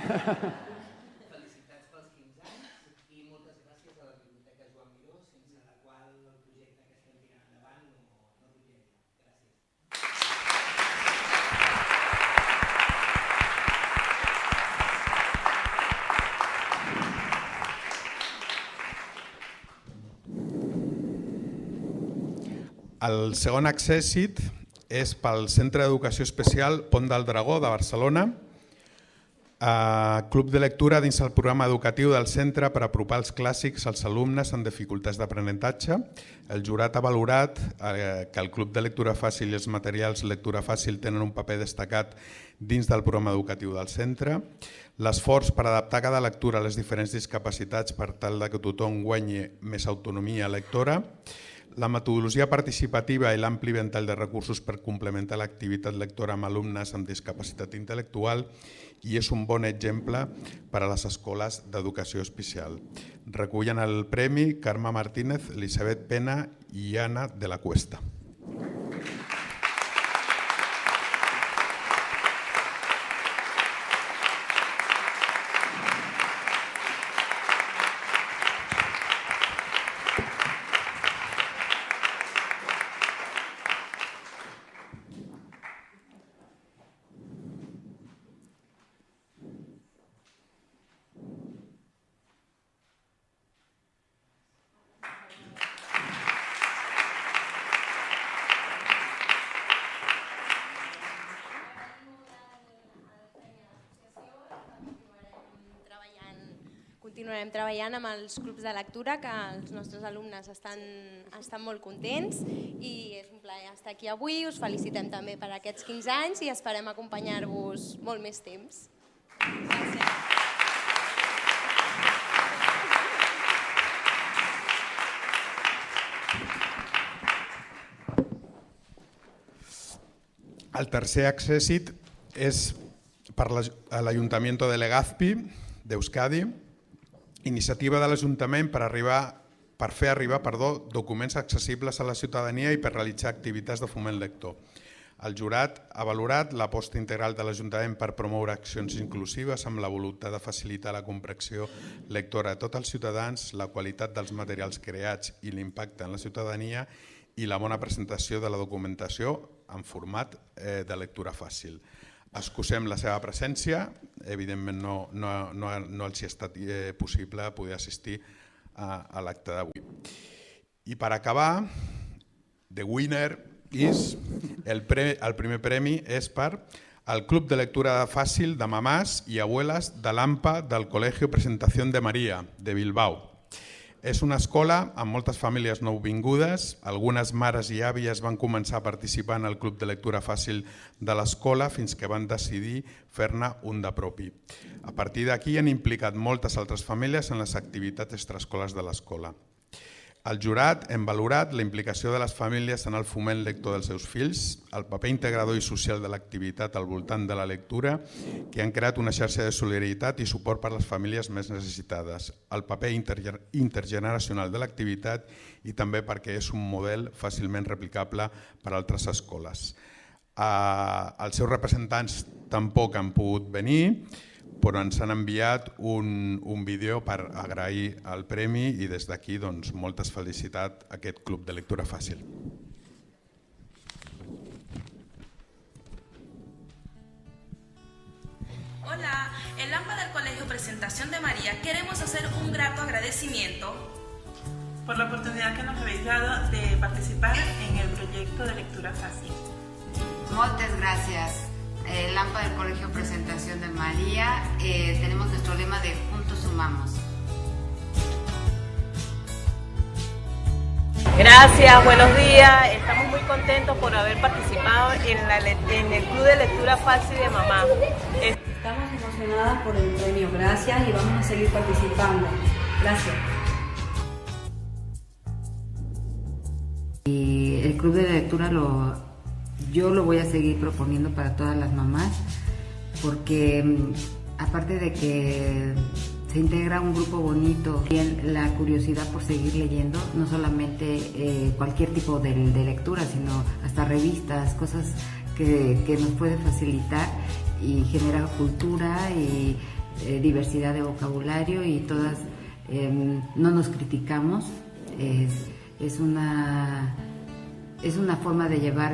Felicitats pels 15 anys i moltes gràcies a la Biblioteca Joan Miró, sense la qual el projecte que estem tirant endavant no podria dir. El segon accèssit és pel Centre d'Educació Especial Pont del Dragó de Barcelona, club de lectura dins el programa educatiu del centre per apropar els clàssics als alumnes amb dificultats d'aprenentatge. El jurat ha valorat que el club de lectura fàcil i els materials lectura fàcil tenen un paper destacat dins del programa educatiu del centre. L'esforç per adaptar cada lectura a les diferents discapacitats per tal que tothom guanyi més autonomia lectora. La metodologia participativa i l'ampli ventall de recursos per complementar l'activitat lectora amb alumnes amb discapacitat intel·lectual i és un bon exemple per a les escoles d'educació especial. Recullen el premi Carme Martínez, Elisabet Pena i Anna de la Cuesta. Continuarem treballant amb els clubs de lectura, que els nostres alumnes estan molt contents i és un plaer estar aquí avui. Us felicitem també per aquests 15 anys i esperem acompanyar-vos molt més temps. El tercer accèssit és per l'Ajuntament de Legazpi d'Euskadi, iniciativa de l'Ajuntament per fer arribar documents accessibles a la ciutadania i per realitzar activitats de foment lector. El jurat ha valorat l'aposta integral de l'Ajuntament per promoure accions inclusives amb la voluntat de facilitar la comprensió lectora de tots els ciutadans, la qualitat dels materials creats i l'impacte en la ciutadania i la bona presentació de la documentació en format de lectura fàcil. Excusem la seva presència, evidentment no els ha estat possible poder assistir a l'acte d'avui. I per acabar, the winner is, el primer premi és per el Club de Lectura Fàcil de Mamàs i Abuelas de l'AMPA del Colegio Presentación de María, de Bilbao. És una escola amb moltes famílies nouvingudes. Algunes mares i àvies van començar a participar en el Club de Lectura Fàcil de l'escola fins que van decidir fer-ne un de propi. A partir d'aquí han implicat moltes altres famílies en les activitats extraescolars de l'escola. El jurat hem valorat la implicació de les famílies en el foment lector dels seus fills, el paper integrador i social de l'activitat al voltant de la lectura, que han creat una xarxa de solidaritat i suport per a les famílies més necessitades, el paper intergeneracional de l'activitat i també perquè és un model fàcilment replicable per a altres escoles. Els seus representants tampoc han pogut venir, però ens han enviat un vídeo per agrair el premi i des d'aquí moltes felicitats a aquest Club de Lectura Fàcil. Hola, en AMPA del Colegio Presentación de María queremos hacer un grato agradecimiento por la oportunidad que nos habéis dado de participar en el proyecto de Lectura Fácil. Muchas gracias. El AMPA del Colegio Presentación de María, tenemos nuestro lema de Juntos Sumamos. Gracias, buenos días. Estamos muy contentos por haber participado en el Club de Lectura Fácil de Mamá. Estamos emocionadas por el premio, gracias, y vamos a seguir participando. Gracias. Y el Club de Lectura yo lo voy a seguir proponiendo para todas las mamás, porque aparte de que se integra un grupo bonito, bien la curiosidad por seguir leyendo, no solamente cualquier tipo de lectura, sino hasta revistas, cosas que nos puede facilitar y generar cultura y diversidad de vocabulario, y todas no nos criticamos, es una forma de llevar,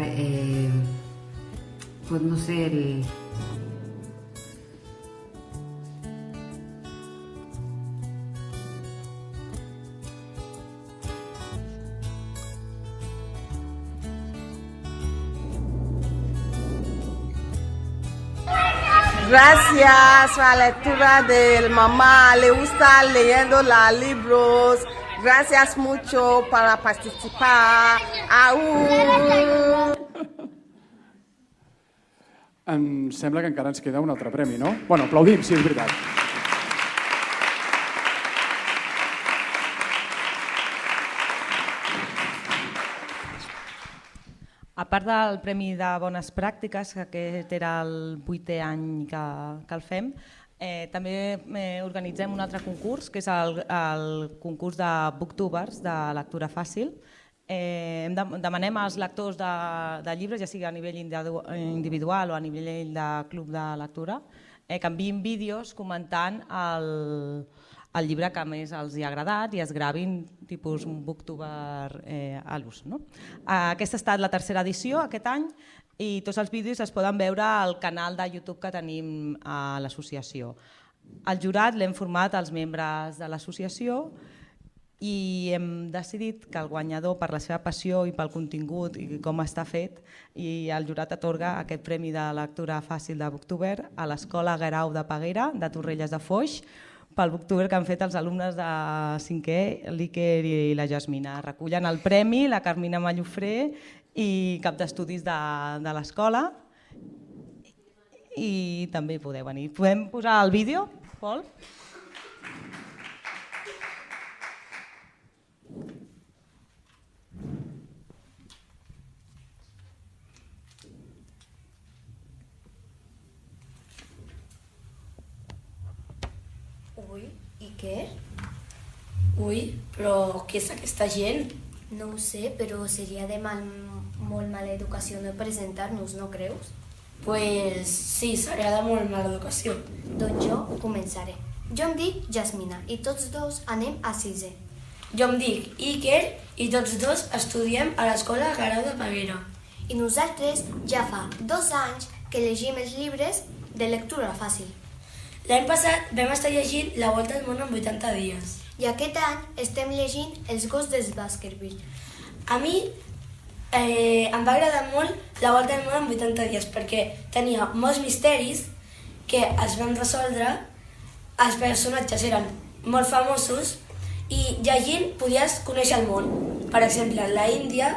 pues no sé, Gracias a la lectura del mamá, le gusta leyendo los libros. Gracias mucho para participar. Em sembla que encara ens queda un altre premi, no? Bueno, aplaudim, sí, és veritat. A part del Premi de Bones Pràctiques, que aquest era el 8è any que el fem, també organitzem un altre concurs, que és el concurs de Booktubers, de lectura fàcil. Demanem als lectors de llibres, ja sigui a nivell individual o a nivell de club de lectura, que enviïn vídeos comentant el llibre que més els ha agradat i es gravin tipus un booktuber a l'ús. Aquesta ha estat la tercera edició aquest any i tots els vídeos es poden veure al canal de YouTube que tenim a l'associació. El jurat l'hem format els membres de l'associació i hem decidit que el guanyador, per la seva passió i pel contingut i com està fet, i el jurat atorga aquest premi de lectura fàcil de Booktuber a l'Escola Guerau de Peguera, de Torrelles de Foix, pel Booktuber que han fet els alumnes de 5è, l'Iker i la Jasmina. Recullen el premi la Carmina Mallofré i cap d'estudis de l'escola, i també podeu venir. Podem posar el vídeo, Pol? Ui, i què? Ui, però què és aquesta gent? No ho sé, però seria de molt mala educació no presentar-nos, no creus? Pues sí, seria de molt mala educació. Doncs jo començaré. Jo em dic Jasmina i tots dos anem a 6è. Jo em dic Iker i tots dos estudiem a l'escola Guerau de Peguera. I nosaltres ja fa 2 anys que llegim els llibres de lectura fàcil. L'any passat vam estar llegint La Volta al món en 80 dies. I aquest any estem llegint Els gossos de Baskerville. A mi em va agradar molt La Volta al món en 80 dies perquè tenia molts misteris que es van resoldre, els personatges eren molt famosos i llegint podies conèixer el món. Per exemple, la Índia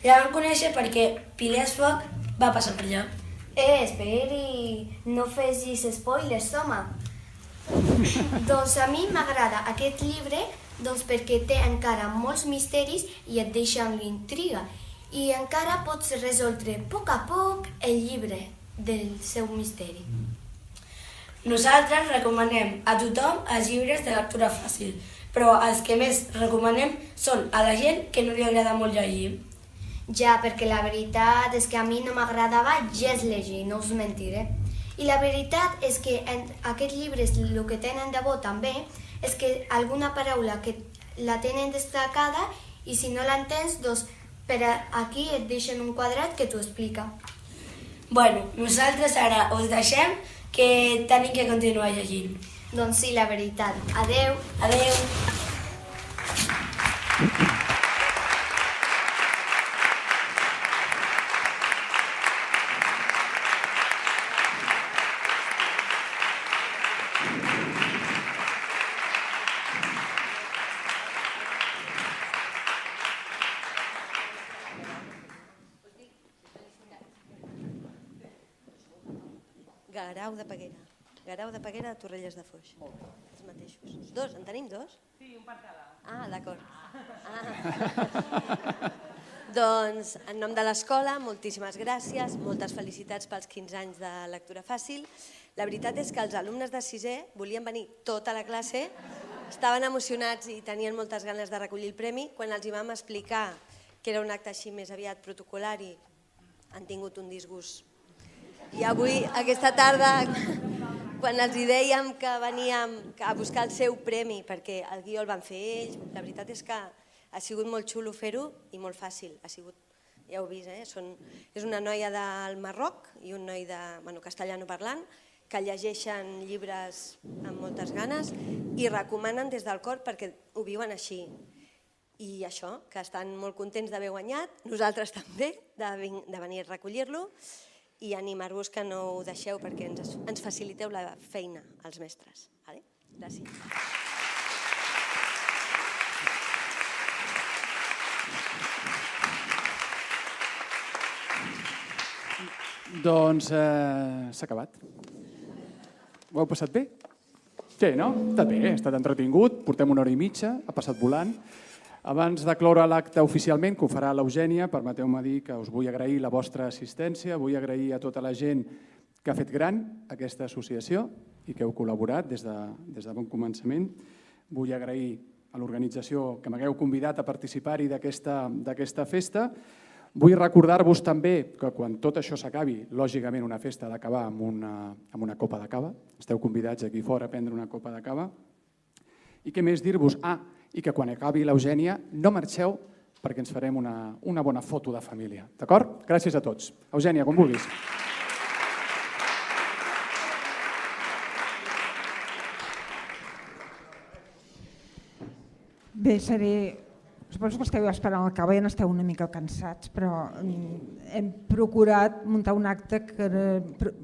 la vam conèixer perquè Phileas Fogg va passar per allà. Esperi, no facis spoilers, home. Doncs a mi m'agrada aquest llibre perquè té encara molts misteris i et deixa amb l'intriga. I encara pots resoldre a poc el llibre del seu misteri. Nosaltres recomanem a tothom els llibres de lectura fàcil, però els que més recomanem són a la gent que no li agrada molt llegir. Ja, perquè la veritat és que a mi no m'agradava gens llegir, no us mentiré. I la veritat és que en aquests llibres el que tenen de bo també és que alguna paraula que la tenen destacada i si no l'entens, doncs per aquí et deixen un quadrat que t'ho explica. Bueno, nosaltres ara us deixem que tenim que continuar llegint. Doncs sí, la veritat. Adeu. Adeu. Guerau de Peguera, Torrelles de Foix. Els mateixos. Dos, en tenim dos? Sí, un per cada. Ah, d'acord. Doncs, en nom de l'escola, moltíssimes gràcies, moltes felicitats pels 15 anys de lectura fàcil. La veritat és que els alumnes de 6è volien venir tota la classe, estaven emocionats i tenien moltes ganes de recollir el premi. Quan els hi vam explicar que era un acte així més aviat protocolari, han tingut un disgust. I avui, aquesta tarda, quan els dèiem que veníem a buscar el seu premi, perquè el guió el van fer ells, la veritat és que ha sigut molt xulo fer-ho i molt fàcil. Ha sigut, ja ho heu vist, és una noia del Marroc i un noi castellano parlant que llegeixen llibres amb moltes ganes i recomanen des del cor perquè ho viuen així. I això, que estan molt contents d'haver guanyat, nosaltres també, de venir a recollir-lo, i animar-vos que no ho deixeu perquè ens faciliteu la feina als mestres. Gràcies. Doncs s'ha acabat. Ho heu passat bé? Sí, no? Ha estat bé, ha estat entretingut, portem 1 hora i mitja, ha passat volant. Abans de cloure l'acte oficialment, que ho farà l'Eugènia, permeteu-me dir que us vull agrair la vostra assistència, vull agrair a tota la gent que ha fet gran aquesta associació i que heu col·laborat des de bon començament. Vull agrair a l'organització que m'hagueu convidat a participar-hi d'aquesta festa. Vull recordar-vos també que quan tot això s'acabi, lògicament una festa ha d'acabar amb una copa de cava. Esteu convidats aquí fora a prendre una copa de cava. I què més dir-vos? I que quan acabi l'Eugènia no marxeu perquè ens farem una bona foto de família. D'acord? Gràcies a tots. Eugènia, com vulguis. Bé, suposo que esteu esperant el cava i n'esteu una mica cansats, però hem procurat muntar un acte que era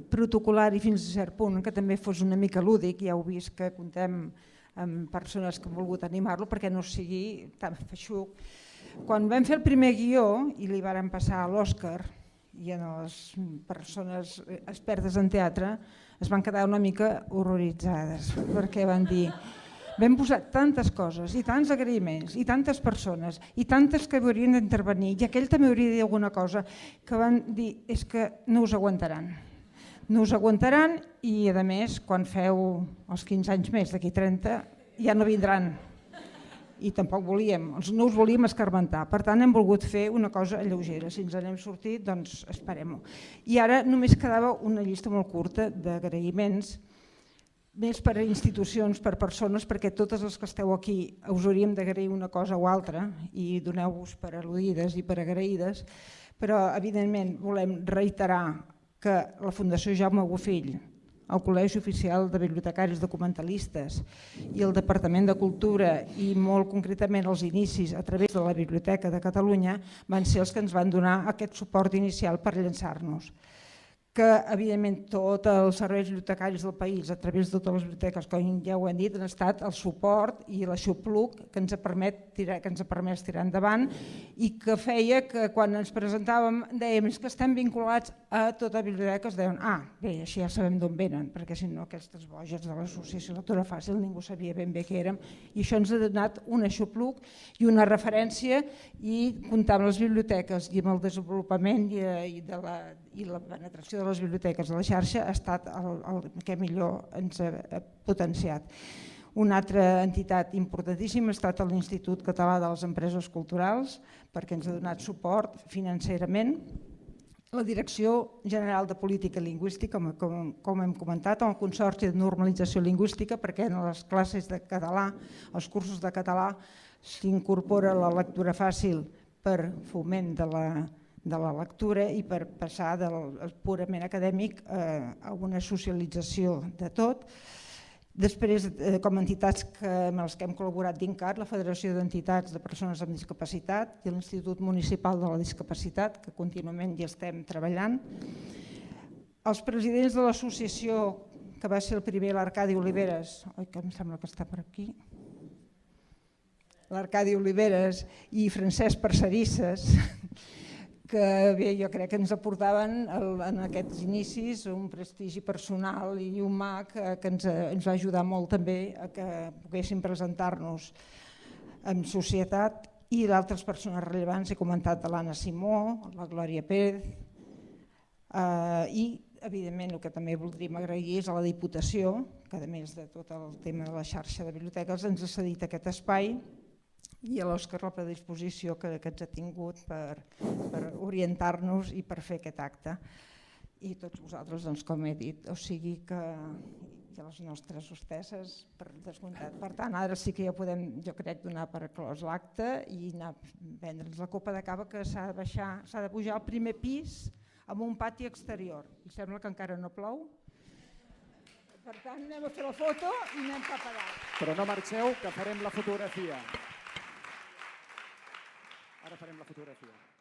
protocolar i fins a cert punt que també fos una mica lúdic. Ja heu vist que comptem amb persones que han volgut animar-lo perquè no sigui tan feixuc. Quan vam fer el primer guió i li varen passar a l'Òscar i a les persones expertes en teatre es van quedar una mica horroritzades perquè van dir vam posar tantes coses i tants agraïments i tantes persones i tantes que haurien d'intervenir i aquell també hauria de dir alguna cosa que van dir és que no us aguantaran. No us aguantaran i, a més, quan feu els 15 anys més, d'aquí 30, ja no vindran. i tampoc no us volíem escarmentar. Per tant, hem volgut fer una cosa lleugera. Si ens n'hem sortit, doncs esperem-ho. I ara només quedava una llista molt curta d'agraïments, més per a institucions, per persones, perquè totes les que esteu aquí us hauríem d'agrair una cosa o altra i doneu-vos per al·ludides i per agraïdes, però evidentment volem reiterar que la Fundació Jaume Bofill, el Col·legi Oficial de Bibliotecaris Documentalistes i el Departament de Cultura i molt concretament els inicis a través de la Biblioteca de Catalunya van ser els que ens van donar aquest suport inicial per llançar-nos. Que evidentment tots els serveis bibliotecaris del país a través de totes les biblioteques, com ja ho hem dit, han estat el suport i l'aixopluc que ens ha permès tirar endavant i que feia que quan ens presentàvem dèiem que estem vinculats a totes les biblioteques, deien bé, així ja sabem d'on venen, perquè si no aquestes boges de l'associació Lectura Fàcil ningú sabia ben bé què érem, i això ens ha donat un aixopluc i una referència, i comptar amb les biblioteques i amb el desenvolupament i la penetració de les biblioteques a la xarxa ha estat el que millor ens ha potenciat. Una altra entitat importantíssima ha estat l'Institut Català de les Empreses Culturals, perquè ens ha donat suport financerament. La Direcció General de Política Lingüística, com hem comentat, el Consorci de Normalització Lingüística, perquè en les classes de català, els cursos de català, s'incorpora la lectura fàcil per foment de la lectura i per passar del purament acadèmic a una socialització de tot. Després, com a entitats amb les que hem col·laborat d'INCAT, la Federació d'Entitats de Persones amb Discapacitat i l'Institut Municipal de la Discapacitat, que contínuament hi estem treballant. Els presidents de l'associació, que va ser el primer, l'Arcadi Oliveres, que em sembla que està per aquí, l'Arcadi Oliveres i Francesc Parcerisses, que bé, jo crec que ens aportaven en aquests inicis un prestigi personal i humà que ens va ajudar molt també a que poguéssim presentar-nos en societat, i d'altres persones rellevants, he comentat l'Anna Simó, la Glòria Pérez, i evidentment el que també voldríem agrair és a la Diputació, que a més de tot el tema de la xarxa de biblioteques ens ha cedit aquest espai, i a l'Òscar la predisposició que ens ha tingut per orientar-nos i per fer aquest acte. I tots vosaltres, com he dit, o sigui que les nostres hostesses, per descomptat. Per tant, ara sí que ja podem, jo crec, donar per clos l'acte i anar a vendre'ns la copa de cava, que s'ha de pujar al primer pis amb un pati exterior. I sembla que encara no plou. Per tant, anem a fer la foto i anem cap a dalt. Però no marxeu, que farem la fotografia. Ara farem la fotografia.